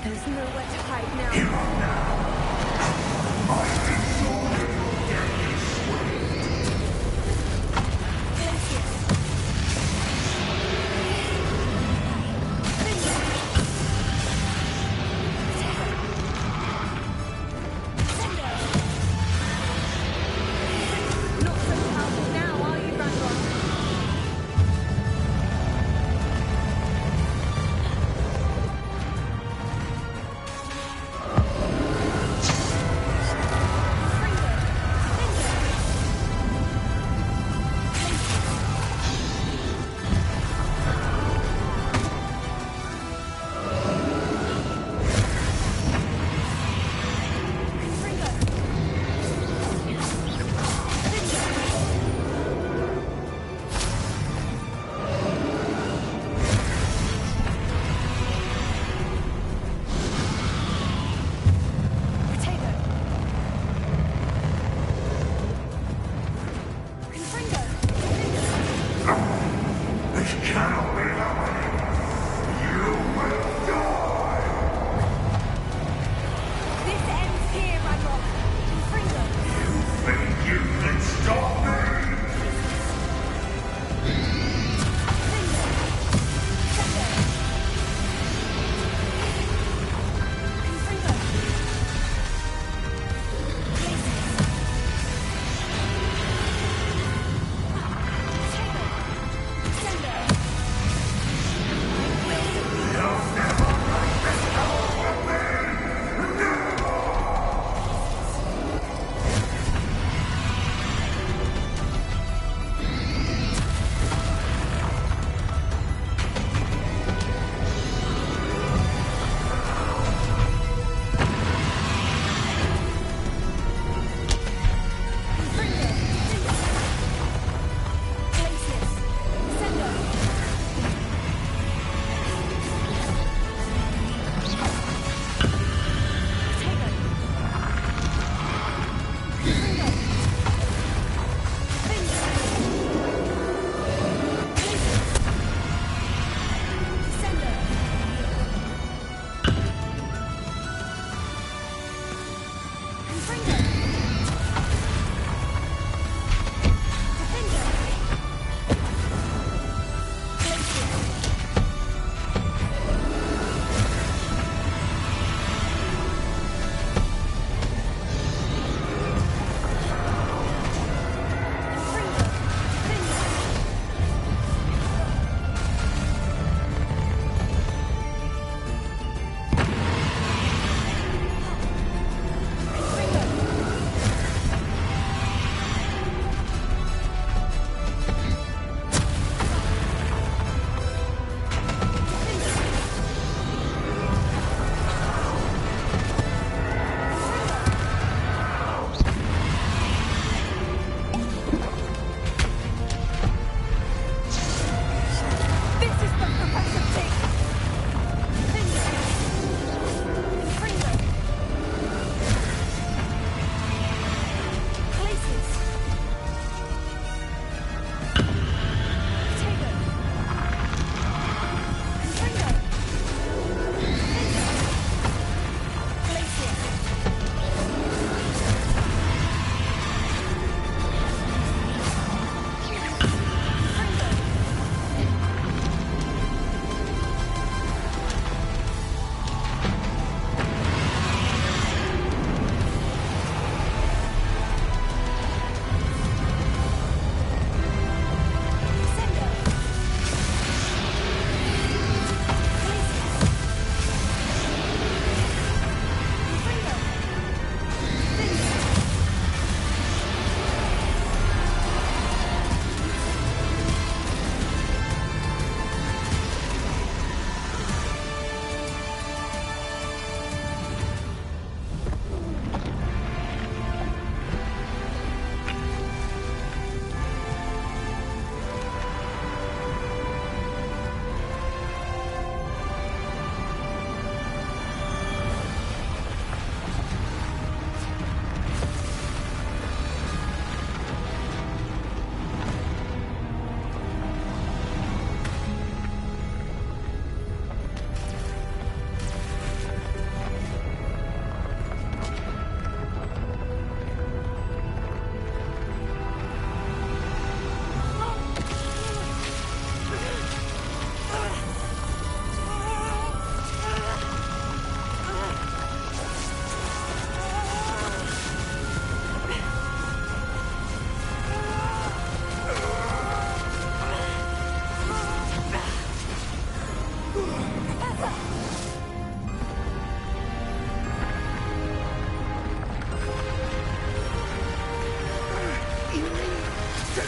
There's nowhere to hide now.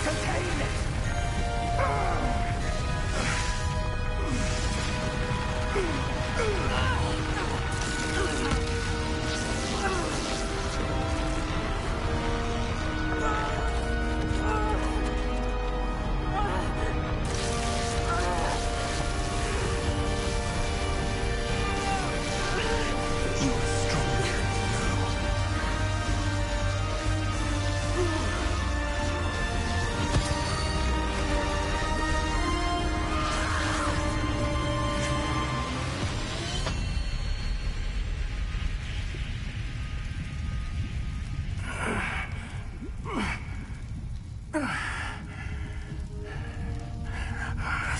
contain it!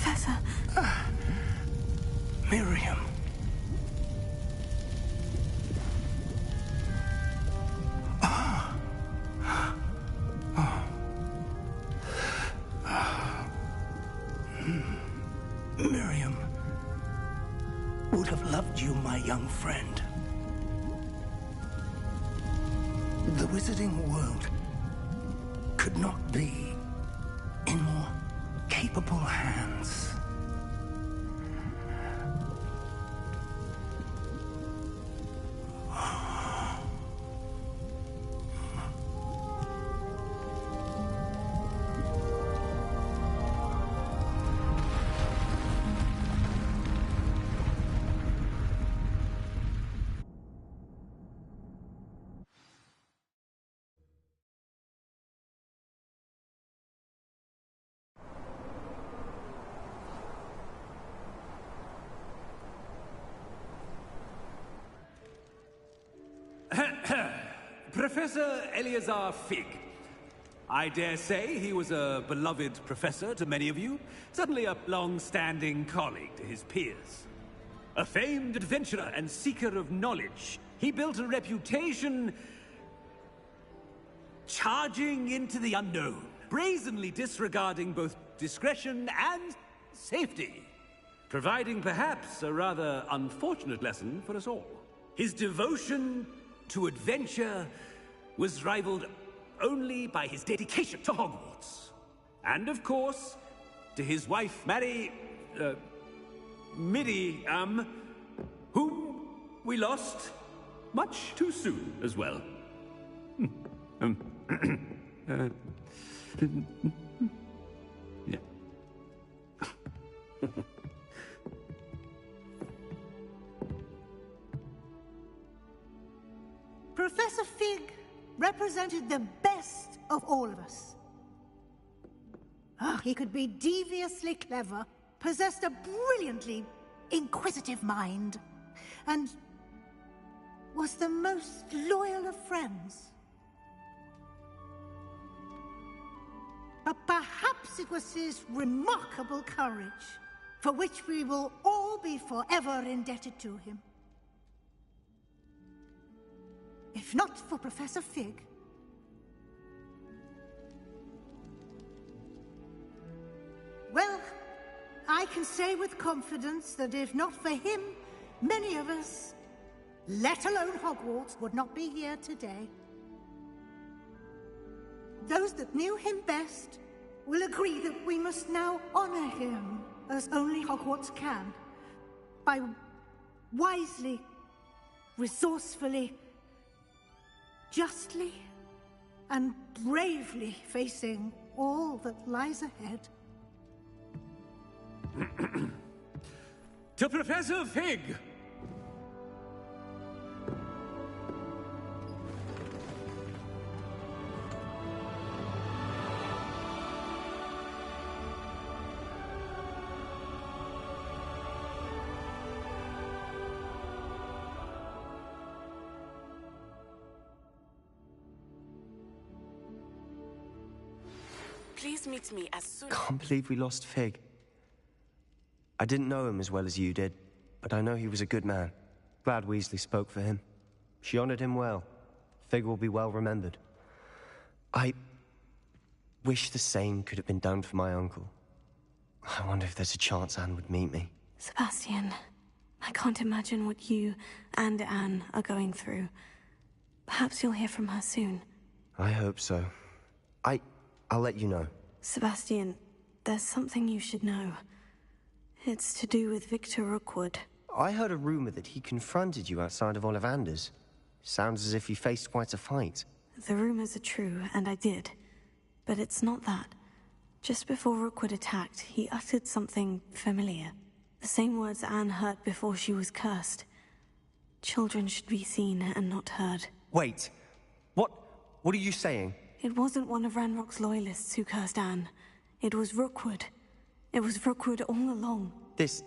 Professor. Miriam. Miriam would have loved you, my young friend. The wizarding world could not be in more capable hands. Professor Eleazar Fig. I dare say he was a beloved professor to many of you, certainly a long-standing colleague to his peers. A famed adventurer and seeker of knowledge, he built a reputation charging into the unknown, brazenly disregarding both discretion and safety, providing perhaps a rather unfortunate lesson for us all. His devotion to adventure was rivaled only by his dedication to Hogwarts. And of course, to his wife, Midi, whom we lost much too soon as well. Yeah. Professor Fig represented the best of all of us. He could be deviously clever, possessed a brilliantly inquisitive mind, and was the most loyal of friends. But perhaps it was his remarkable courage, for which we will all be forever indebted to him. If not for Professor Fig, well, I can say with confidence that if not for him, many of us, let alone Hogwarts, would not be here today. Those that knew him best will agree that we must now honor him as only Hogwarts can, by wisely, resourcefully, justly and bravely facing all that lies ahead. To Professor Fig! Please meet me as soon. Can't believe we lost Fig. I didn't know him as well as you did, but I know he was a good man. Glad Weasley spoke for him. She honored him well. Fig will be well remembered. I wish the same could have been done for my uncle. I wonder if there's a chance Anne would meet me. Sebastian, I can't imagine what you and Anne are going through. Perhaps you'll hear from her soon. I hope so. I'll let you know. Sebastian, there's something you should know. It's to do with Victor Rookwood. I heard a rumor that he confronted you outside of Ollivander's. Sounds as if you faced quite a fight. The rumors are true, and I did. But it's not that. Just before Rookwood attacked, he uttered something familiar. The same words Anne heard before she was cursed. Children should be seen and not heard. Wait. What are you saying? It wasn't one of Ranrock's loyalists who cursed Anne. It was Rookwood. It was Rookwood all along. This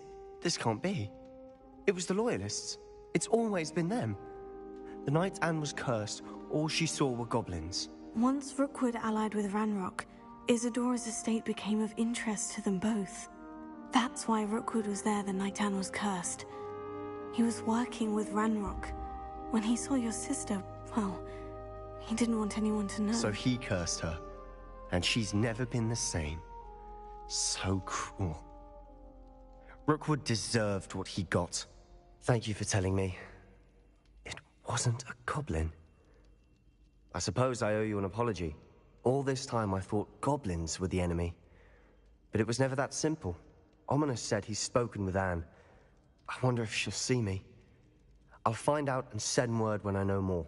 can't be. It was the loyalists. It's always been them. The night Anne was cursed, all she saw were goblins. Once Rookwood allied with Ranrock, Isadora's estate became of interest to them both. That's why Rookwood was there the night Anne was cursed. He was working with Ranrock. When he saw your sister, well, he didn't want anyone to know. So he cursed her, and she's never been the same. So cruel. Rookwood deserved what he got. Thank you for telling me. It wasn't a goblin. I suppose I owe you an apology. All this time I thought goblins were the enemy. But it was never that simple. Ominous said he's spoken with Anne. I wonder if she'll see me. I'll find out and send word when I know more.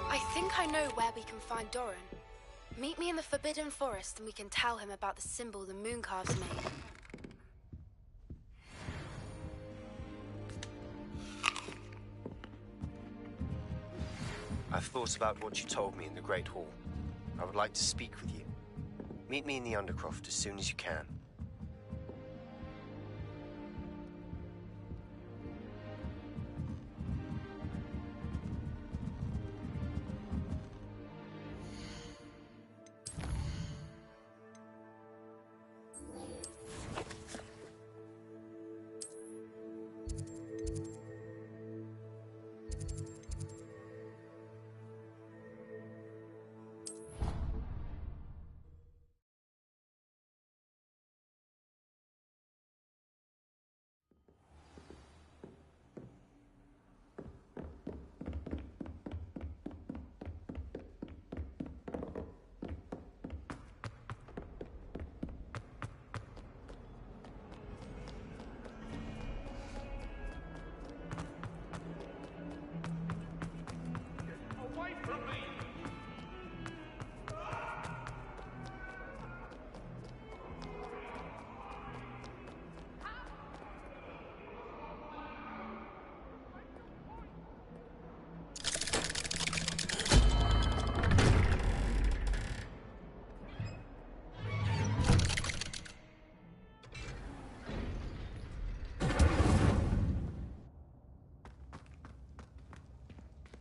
I think I know where we can find Doran. Meet me in the Forbidden Forest and we can tell him about the symbol the Mooncalves made. I've thought about what you told me in the Great Hall. I would like to speak with you. Meet me in the Undercroft as soon as you can.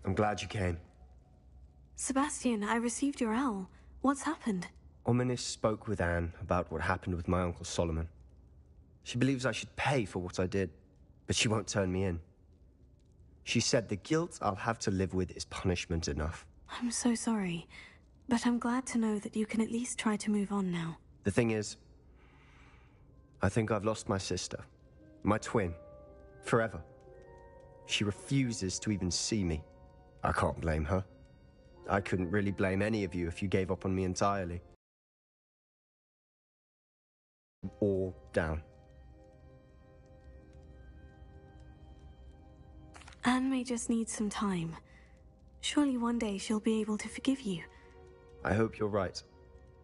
I'm glad you came. Sebastian, I received your owl. What's happened? Ominous spoke with Anne about what happened with my Uncle Solomon. She believes I should pay for what I did, but she won't turn me in. She said the guilt I'll have to live with is punishment enough. I'm so sorry, but I'm glad to know that you can at least try to move on now. The thing is, I think I've lost my sister, my twin, forever. She refuses to even see me. I can't blame her. I couldn't really blame any of you if you gave up on me entirely. All down. Anne may just need some time. Surely one day she'll be able to forgive you. I hope you're right.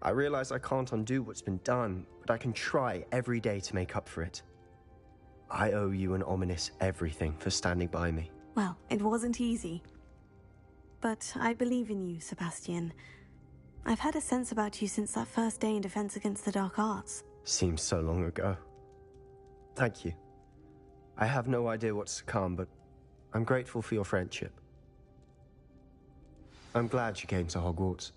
I realize I can't undo what's been done, but I can try every day to make up for it. I owe you and Ominous everything for standing by me. Well, it wasn't easy. but I believe in you, Sebastian. I've had a sense about you since that first day in Defense Against the Dark Arts. Seems so long ago. Thank you. I have no idea what's to come, but I'm grateful for your friendship. I'm glad you came to Hogwarts.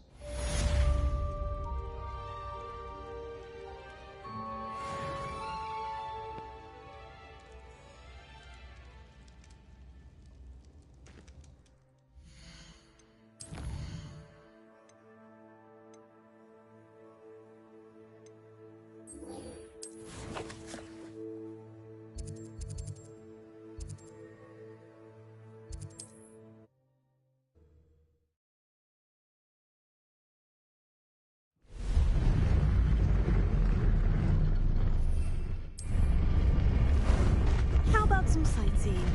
How about some sightseeing?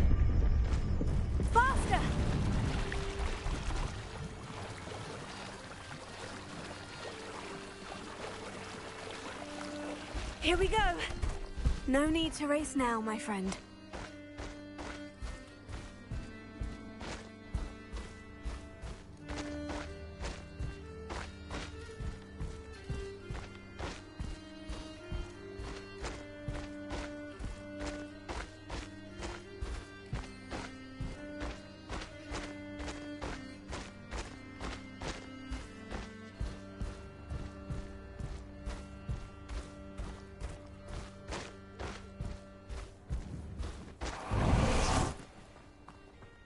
Faster! Here we go! No need to race now, my friend.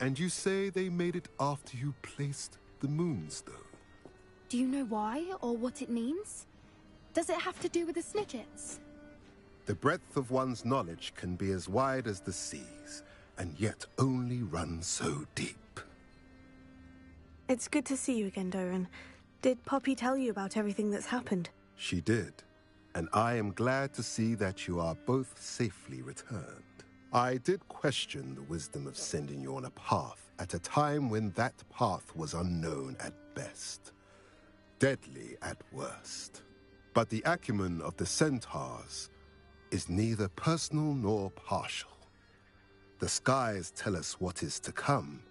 And you say they made it after you placed the Moonstone? Do you know why or what it means? Does it have to do with the Snidgets? The breadth of one's knowledge can be as wide as the seas, and yet only run so deep. It's good to see you again, Doran. Did Poppy tell you about everything that's happened? She did, and I am glad to see that you are both safely returned. I did question the wisdom of sending you on a path at a time when that path was unknown at best, deadly at worst. But the acumen of the centaurs is neither personal nor partial. The skies tell us what is to come,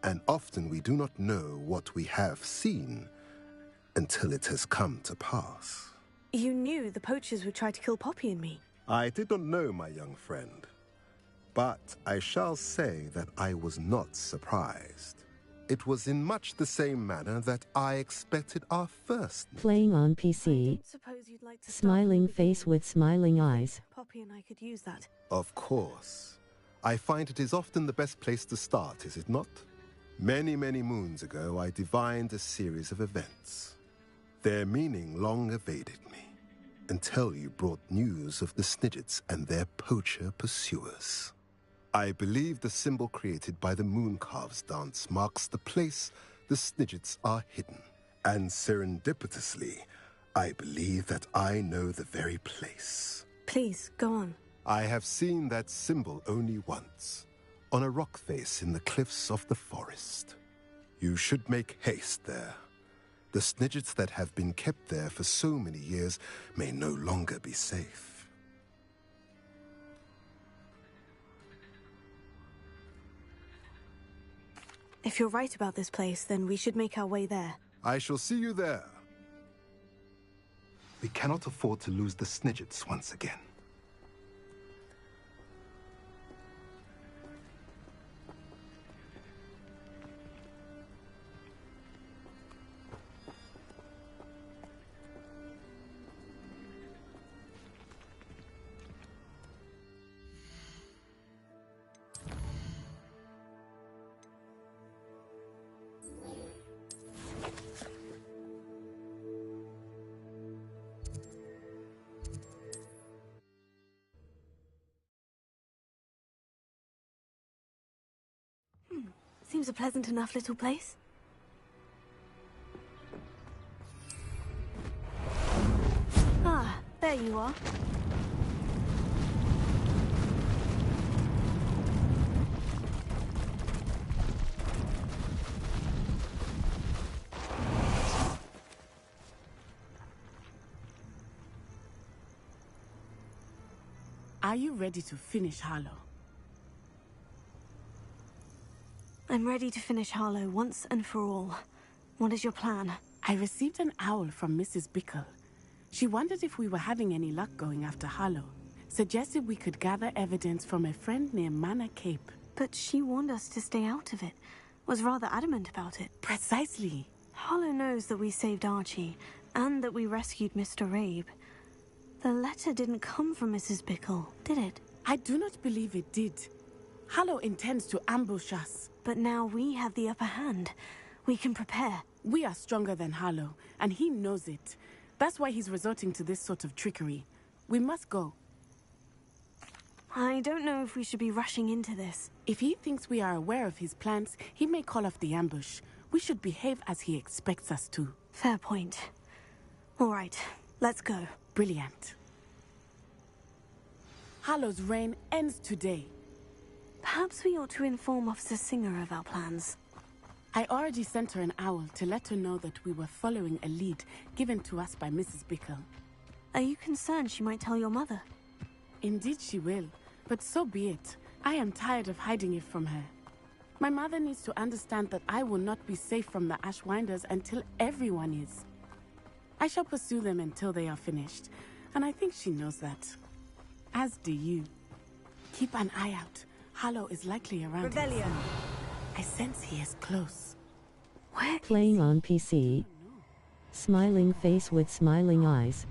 and often we do not know what we have seen until it has come to pass. You knew the poachers would try to kill Poppy and me. I did not know, my young friend, but I shall say that I was not surprised. It was in much the same manner that I expected our first. Playing on PC. Smiling face with smiling eyes. Poppy and I could use that. Of course. I find it is often the best place to start, is it not? Many, many moons ago, I divined a series of events. Their meaning long evaded me, until you brought news of the Snidgets and their poacher pursuers. I believe the symbol created by the Mooncalves dance marks the place the Snidgets are hidden. And serendipitously, I believe that I know the very place. Please, go on. I have seen that symbol only once, on a rock face in the cliffs of the forest. You should make haste there. The Snidgets that have been kept there for so many years may no longer be safe. If you're right about this place, then we should make our way there. I shall see you there. We cannot afford to lose the Snidgets once again. Seems a pleasant enough little place. Ah, there you are. Are you ready to finish Harlow? I'm ready to finish Harlow once and for all. What is your plan? I received an owl from Mrs. Bickle. She wondered if we were having any luck going after Harlow. Suggested we could gather evidence from a friend near Manor Cape. But she warned us to stay out of it. Was rather adamant about it. Precisely. Harlow knows that we saved Archie, and that we rescued Mr. Rabe. The letter didn't come from Mrs. Bickle, did it? I do not believe it did. Harlow intends to ambush us. But now we have the upper hand. We can prepare. We are stronger than Harlow, and he knows it. That's why he's resorting to this sort of trickery. We must go. I don't know if we should be rushing into this. If he thinks we are aware of his plans, he may call off the ambush. We should behave as he expects us to. Fair point. All right, let's go. Brilliant. Harlow's reign ends today. Perhaps we ought to inform Officer Singer of our plans. I already sent her an owl to let her know that we were following a lead given to us by Mrs. Bickle. Are you concerned she might tell your mother? Indeed she will, but so be it. I am tired of hiding it from her. My mother needs to understand that I will not be safe from the Ashwinders until everyone is. I shall pursue them until they are finished, and I think she knows that. As do you. Keep an eye out. Harlow is likely around. Revelio. I sense he is close. Where? Playing on PC. Smiling face with smiling eyes.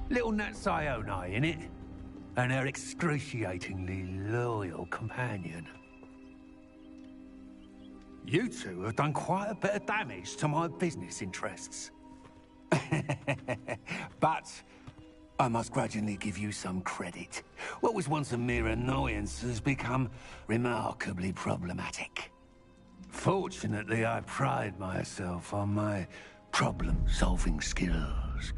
Little Nat Sioni, innit? And her excruciatingly loyal companion. You two have done quite a bit of damage to my business interests. But I must grudgingly give you some credit. What was once a mere annoyance has become remarkably problematic. Fortunately, I pride myself on my problem-solving skills.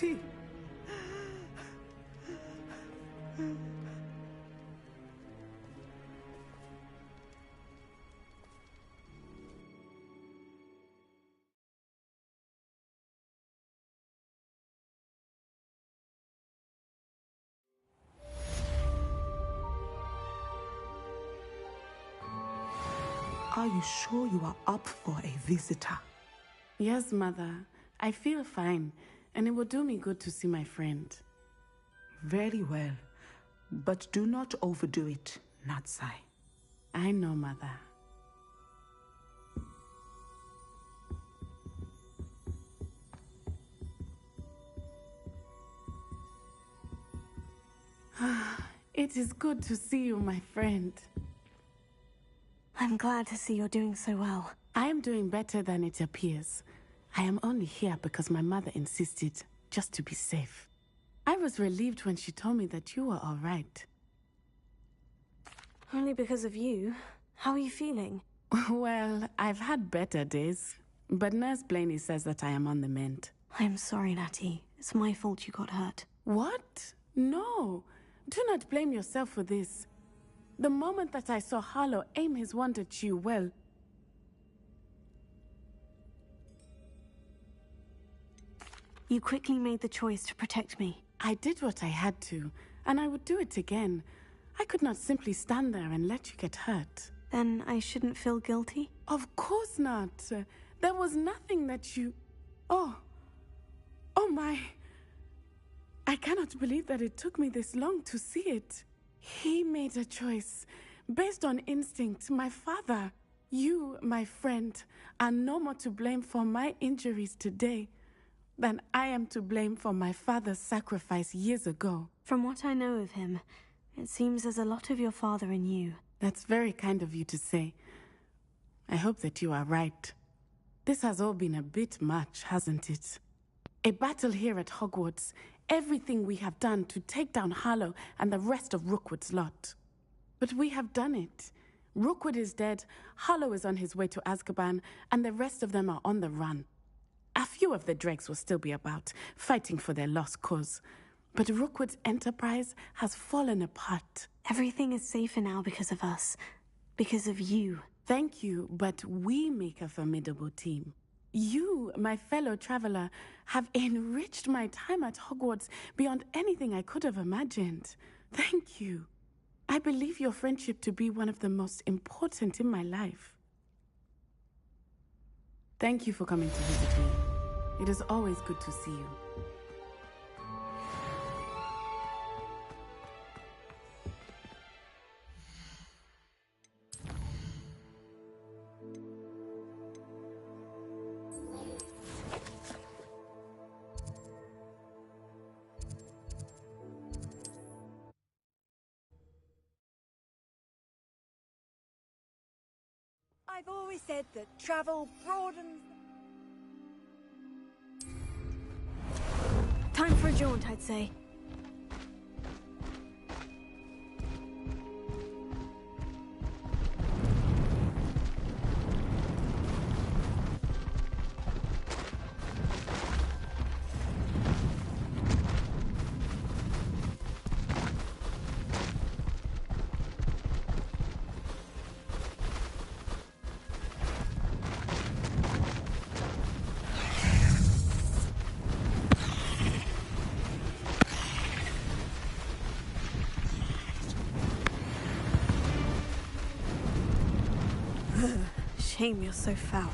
Natty. Are you sure you are up for a visitor? Yes, Mother. I feel fine, and it will do me good to see my friend. Very well. But do not overdo it, Natsai. I know, Mother. It is good to see you, my friend. I'm glad to see you're doing so well. I am doing better than it appears. I am only here because my mother insisted, just to be safe. I was relieved when she told me that you were all right. Only because of you. How are you feeling? Well, I've had better days, but Nurse Blaney says that I am on the mend. I'm sorry, Natty. It's my fault you got hurt. What? No. Do not blame yourself for this. The moment that I saw Harlow aim his wand at you, well... You quickly made the choice to protect me. I did what I had to, and I would do it again. I could not simply stand there and let you get hurt. Then I shouldn't feel guilty? Of course not. There was nothing that you... Oh my... I cannot believe that it took me this long to see it. He made a choice based on instinct. My father, you, my friend, are no more to blame for my injuries today than I am to blame for my father's sacrifice years ago. From what I know of him, it seems there's a lot of your father in you. That's very kind of you to say. I hope that you are right. This has all been a bit much, hasn't it? A battle here at Hogwarts. Everything we have done to take down Harlow and the rest of Rookwood's lot. But we have done it. Rookwood is dead, Harlow is on his way to Azkaban, and the rest of them are on the run. A few of the dregs will still be about, fighting for their lost cause. But Rookwood's enterprise has fallen apart. Everything is safer now because of us. Because of you. Thank you, but we make a formidable team. You, my fellow traveler, have enriched my time at Hogwarts beyond anything I could have imagined. Thank you. I believe your friendship to be one of the most important in my life. Thank you for coming to visit me. It is always good to see you. I've always said that travel broadens... Time for a jaunt, I'd say. Shame you're so foul.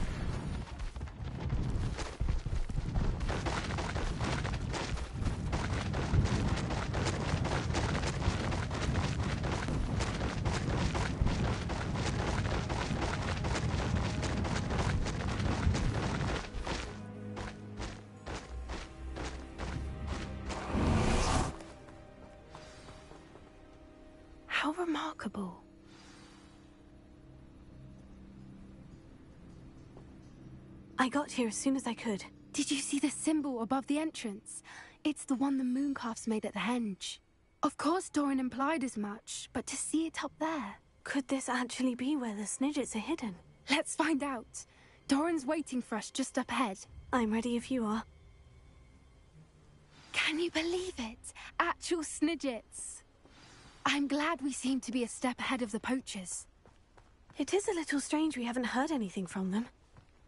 How remarkable. I got here as soon as I could. Did you see the symbol above the entrance? It's the one the Mooncalfs made at the henge. Of course Doran implied as much, but to see it up there... Could this actually be where the Snidgets are hidden? Let's find out. Doran's waiting for us just up ahead. I'm ready if you are. Can you believe it? Actual Snidgets. I'm glad we seem to be a step ahead of the poachers. It is a little strange we haven't heard anything from them.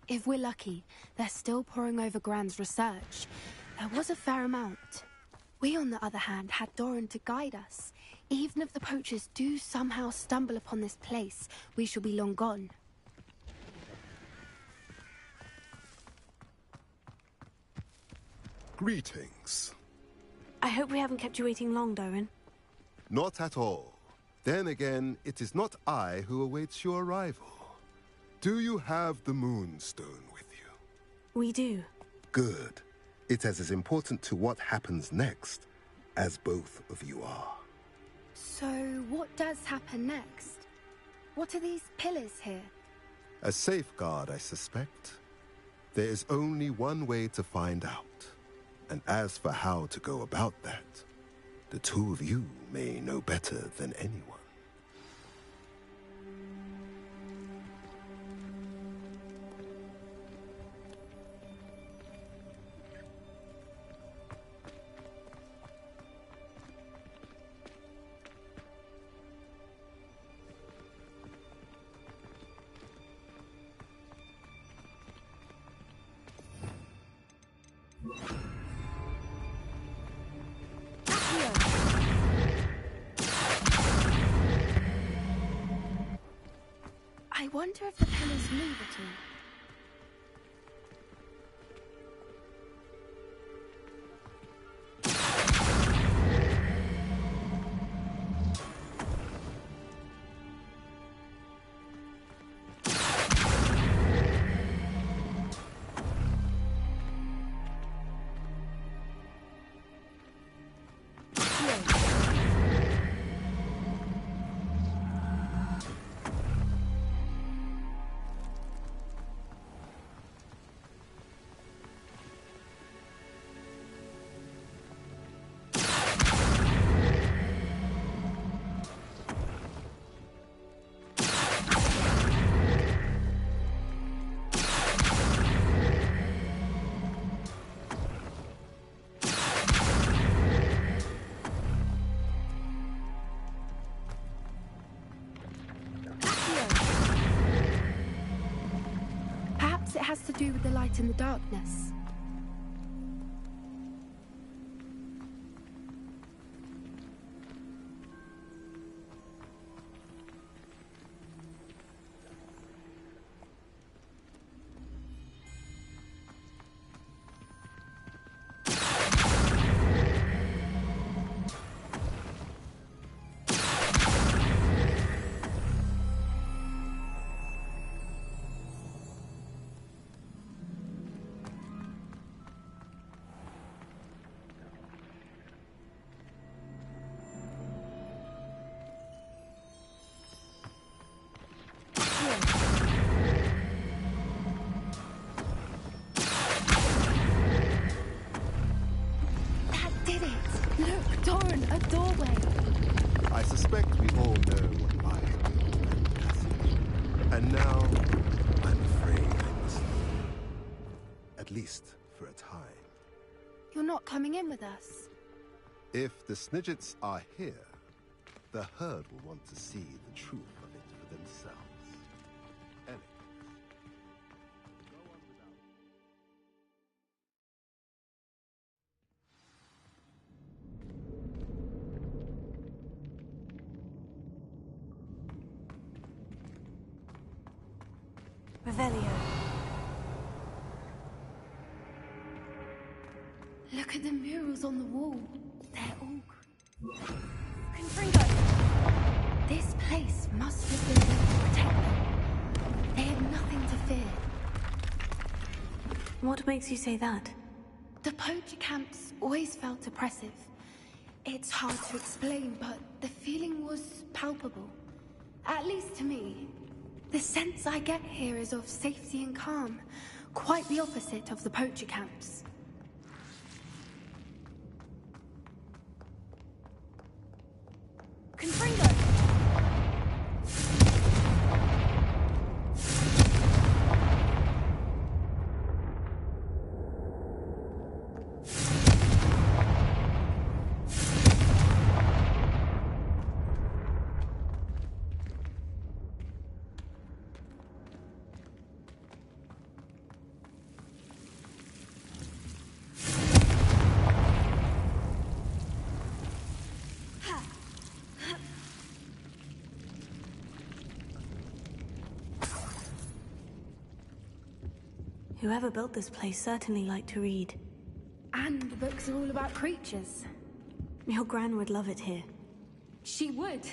If we're lucky, they're still poring over Gran's research. There was a fair amount. We, on the other hand, had Doran to guide us. Even if the poachers do somehow stumble upon this place, we shall be long gone. Greetings. I hope we haven't kept you waiting long, Doran. Not at all. Then again, it is not I who awaits your arrival. Do you have the Moonstone with you? We do. Good. It is as important to what happens next as both of you are. So, what does happen next? What are these pillars here? A safeguard, I suspect. There is only one way to find out. And as for how to go about that, the two of you may know better than anyone. I wonder if the pillars move at all. It has to do with the light in the darkness. A doorway. I suspect we all know what lies beyond that passage. And now, I'm afraid I must leave. At least for a time. You're not coming in with us? If the Snidgets are here, the herd will want to see the truth of it for themselves. Anyway, go on without... Revelio. Look at the murals on the wall. They're all... Confringo! This place must have been built to protect them. They had nothing to fear. What makes you say that? The poacher camps always felt oppressive. It's hard to explain, but the feeling was palpable. At least to me. The sense I get here is of safety and calm. Quite the opposite of the poacher camps. Confringo! Whoever built this place certainly liked to read. And the books are all about creatures. Your Gran would love it here. She would.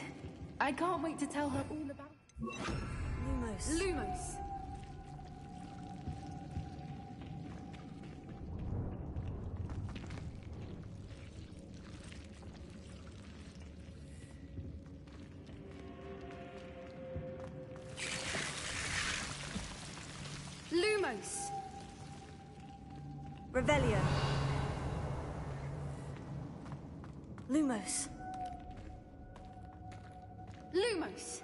I can't wait to tell her all about... Lumos. Lumos. Lumos. Revelio. Lumos. Lumos.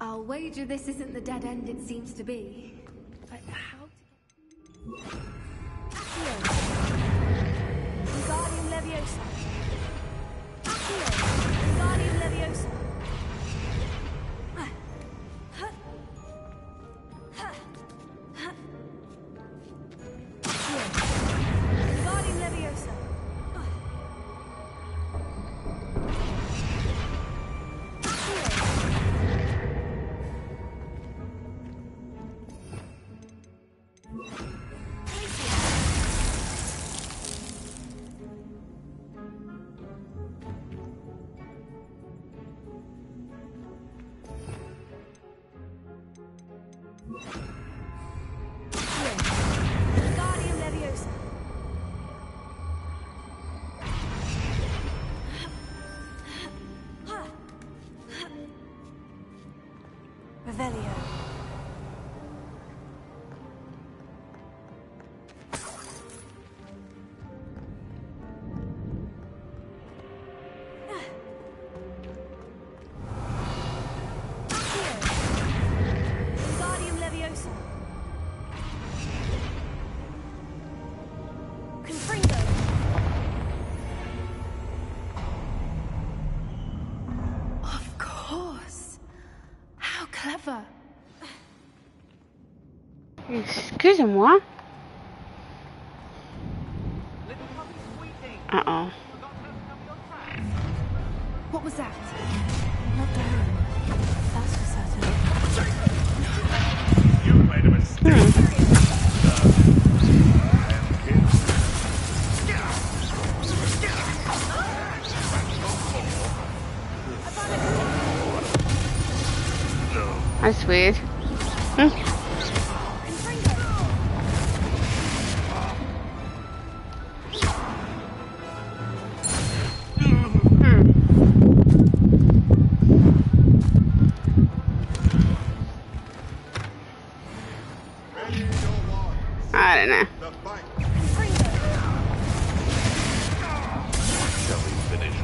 I'll wager this isn't the dead end it seems to be. But how to... Wingardium Leviosa. Accio. Wingardium Leviosa. Wingardium Leviosa. Wingardium Leviosa. Revelio. Wingardium Leviosa. Confringo. Of course. How clever. Excusez-moi. Uh-oh. What was that? Not Doran. That's for certain. You made a mistake. That's weird. I don't know. Shall we finish?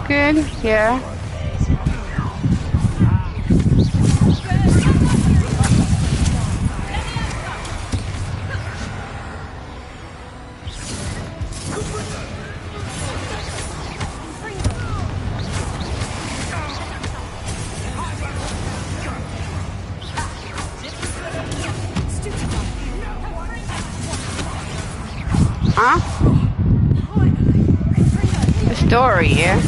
Good, yeah. Huh? The story, yeah.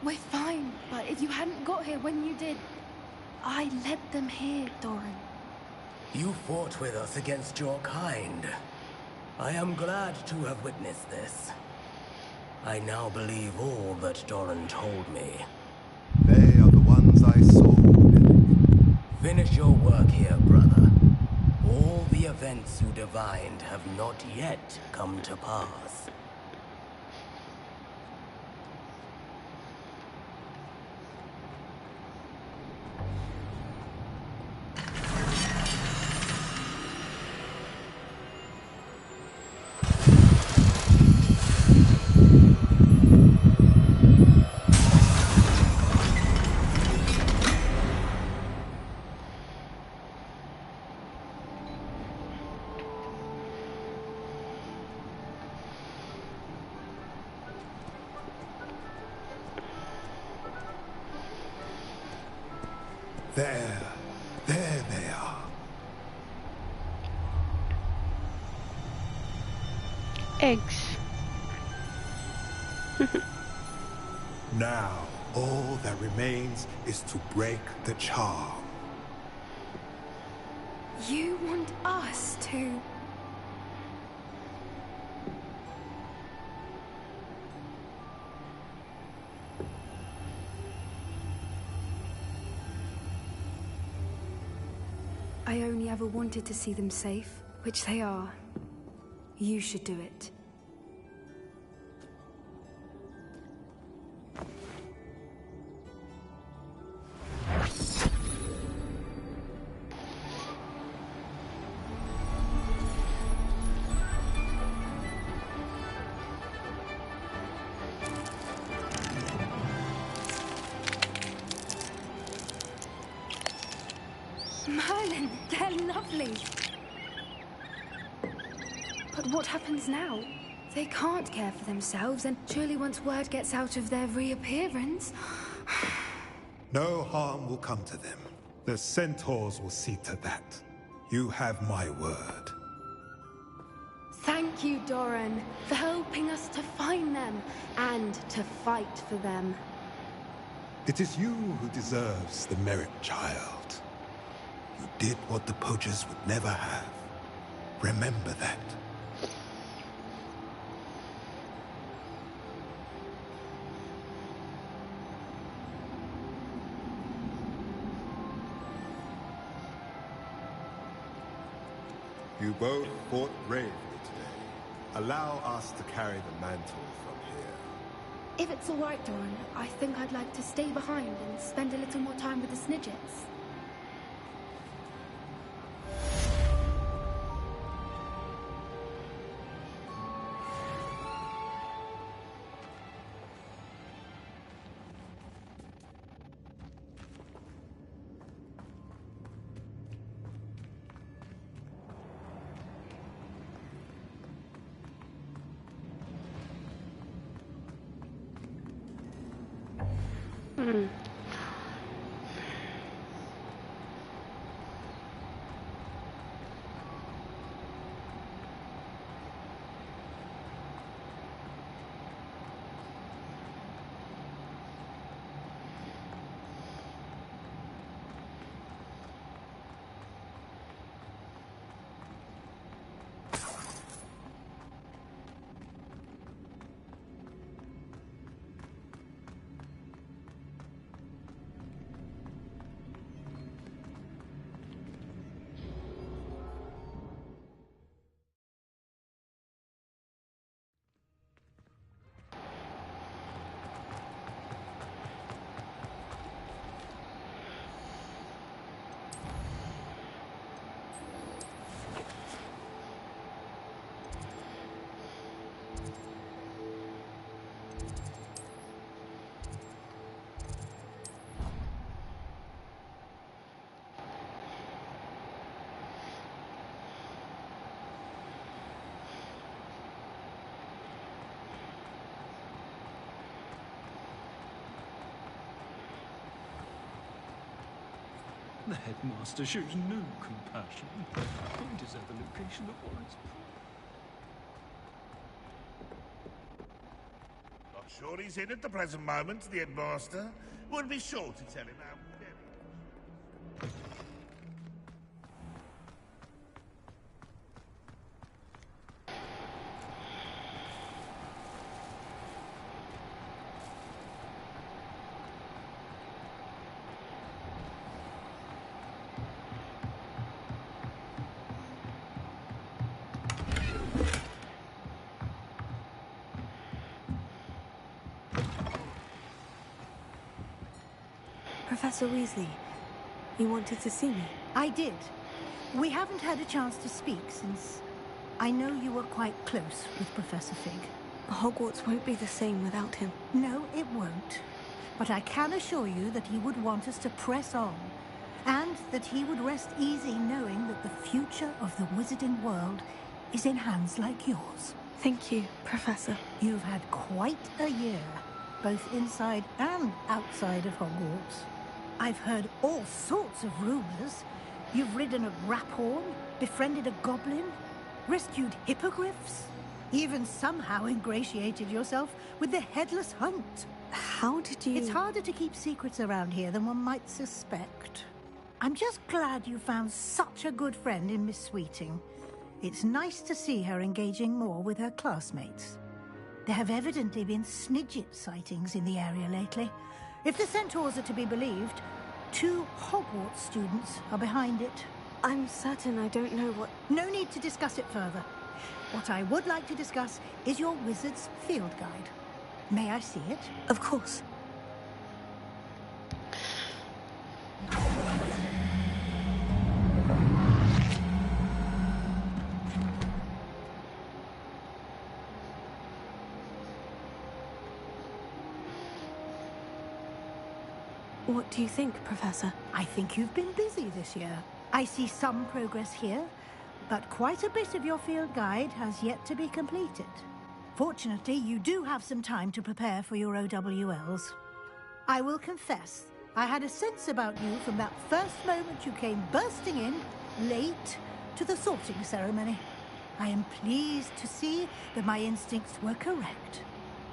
We're fine, but if you hadn't got here when you did, I led them here, Doran. You fought with us against your kind. I am glad to have witnessed this. I now believe all that Doran told me. Then as I saw. Finish your work here, brother. All the events you divined have not yet come to pass. There they are. Eggs. Now, all that remains is to break the charm. You want us to... I only ever wanted to see them safe, which they are. You should do it. Merlin, they're lovely. But what happens now? They can't care for themselves, and surely once word gets out of their reappearance... No harm will come to them. The centaurs will see to that. You have my word. Thank you, Doran, for helping us to find them and to fight for them. It is you who deserves the merit, child. You did what the poachers would never have. Remember that. You both fought bravely today. Allow us to carry the mantle from here. If it's all right, Doran, I think I'd like to stay behind and spend a little more time with the Snidgets. The headmaster shows no compassion. Point us at the location of Warren's. Not sure he's in at the present moment, the headmaster. Would be sure to tell him how very... Professor Weasley. You wanted to see me? I did. We haven't had a chance to speak since I know you were quite close with Professor Fig. Hogwarts won't be the same without him. No, it won't. But I can assure you that he would want us to press on, and that he would rest easy knowing that the future of the wizarding world is in hands like yours. Thank you, Professor. You've had quite a year, both inside and outside of Hogwarts. I've heard all sorts of rumors. You've ridden a graphorn, befriended a goblin, rescued hippogriffs, even somehow ingratiated yourself with the Headless Hunt. How did you... It's harder to keep secrets around here than one might suspect. I'm just glad you found such a good friend in Miss Sweeting. It's nice to see her engaging more with her classmates. There have evidently been Snidget sightings in the area lately. If the centaurs are to be believed, 2 Hogwarts students are behind it. I'm certain I don't know what... No need to discuss it further. What I would like to discuss is your wizard's field guide. May I see it? Of course. What do you think, Professor? I think you've been busy this year. I see some progress here, but quite a bit of your field guide has yet to be completed. Fortunately, you do have some time to prepare for your OWLs. I will confess, I had a sense about you from that first moment you came bursting in, late, to the sorting ceremony. I am pleased to see that my instincts were correct.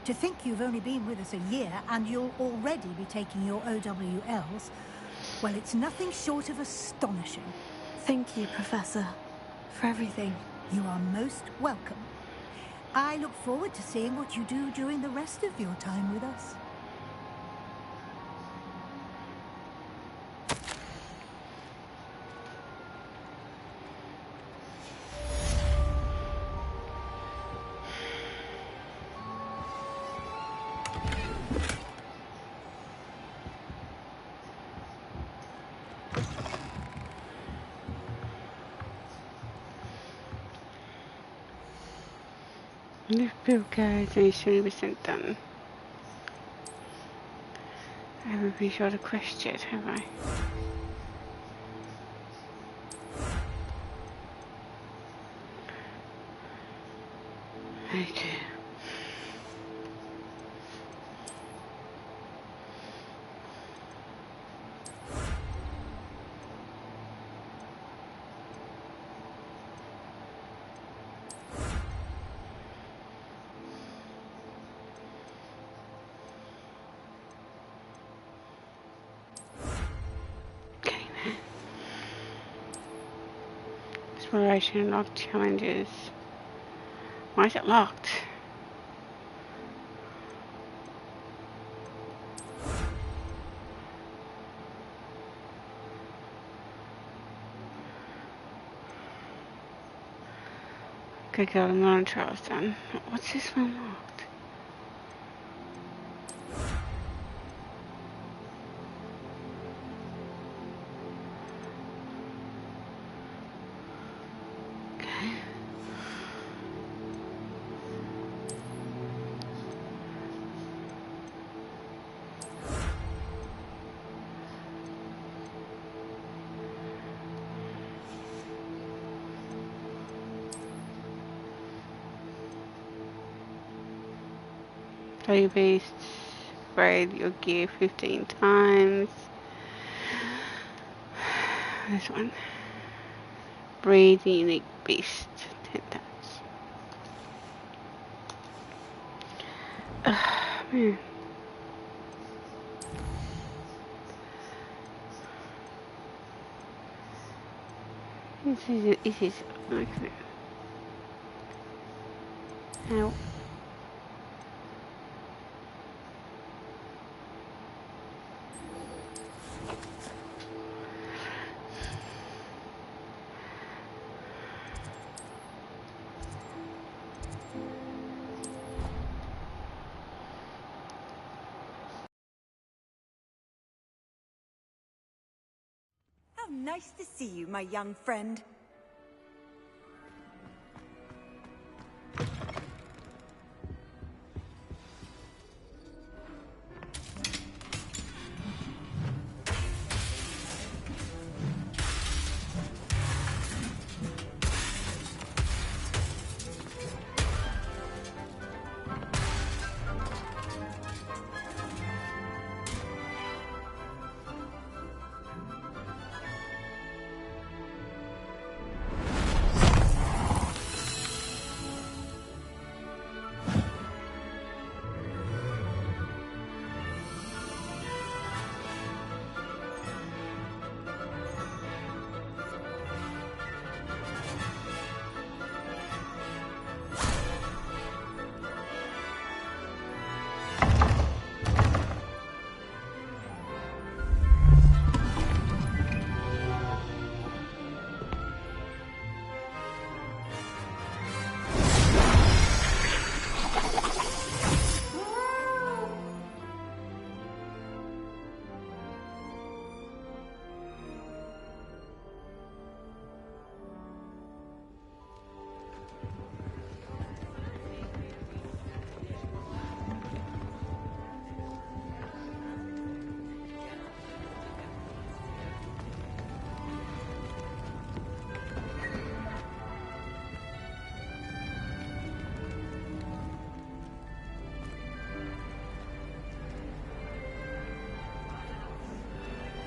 To think you've only been with us a year and you'll already be taking your OWLs, well, it's nothing short of astonishing. Thank you, Professor, for everything. You are most welcome. I look forward to seeing what you do during the rest of your time with us. This bill guide is 70% done. I haven't been sure the quest yet, have I? Okay. Exploration locked challenges. Why is it locked? Gotta go to the modern trials then. What's this one locked? Value based, upgrade your gear 15 times. This one. Breed the unique beast 10 times. Man. This is okay. Now. How nice to see you, my young friend.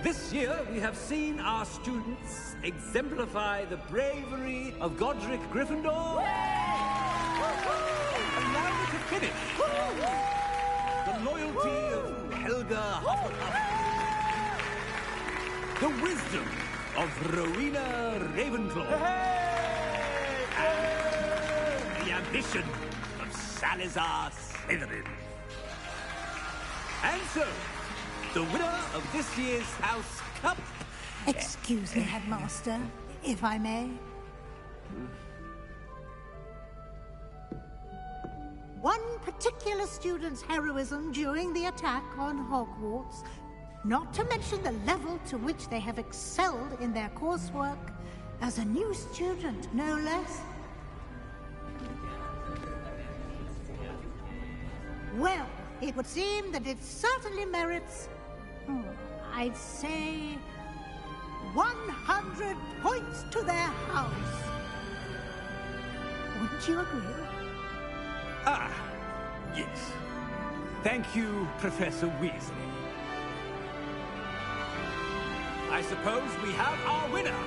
This year, we have seen our students exemplify the bravery of Godric Gryffindor. And now we can finish. The loyalty of Helga Hufflepuff. The wisdom of Rowena Ravenclaw. And the ambition of Salazar Slytherin. And so, the winner of this year's House Cup... Excuse me, Headmaster, if I may. One particular student's heroism during the attack on Hogwarts, not to mention the level to which they have excelled in their coursework, as a new student, no less. Well, it would seem that it certainly merits... I'd say 100 points to their house. Wouldn't you agree? Ah, yes. Thank you, Professor Weasley. I suppose we have our winner.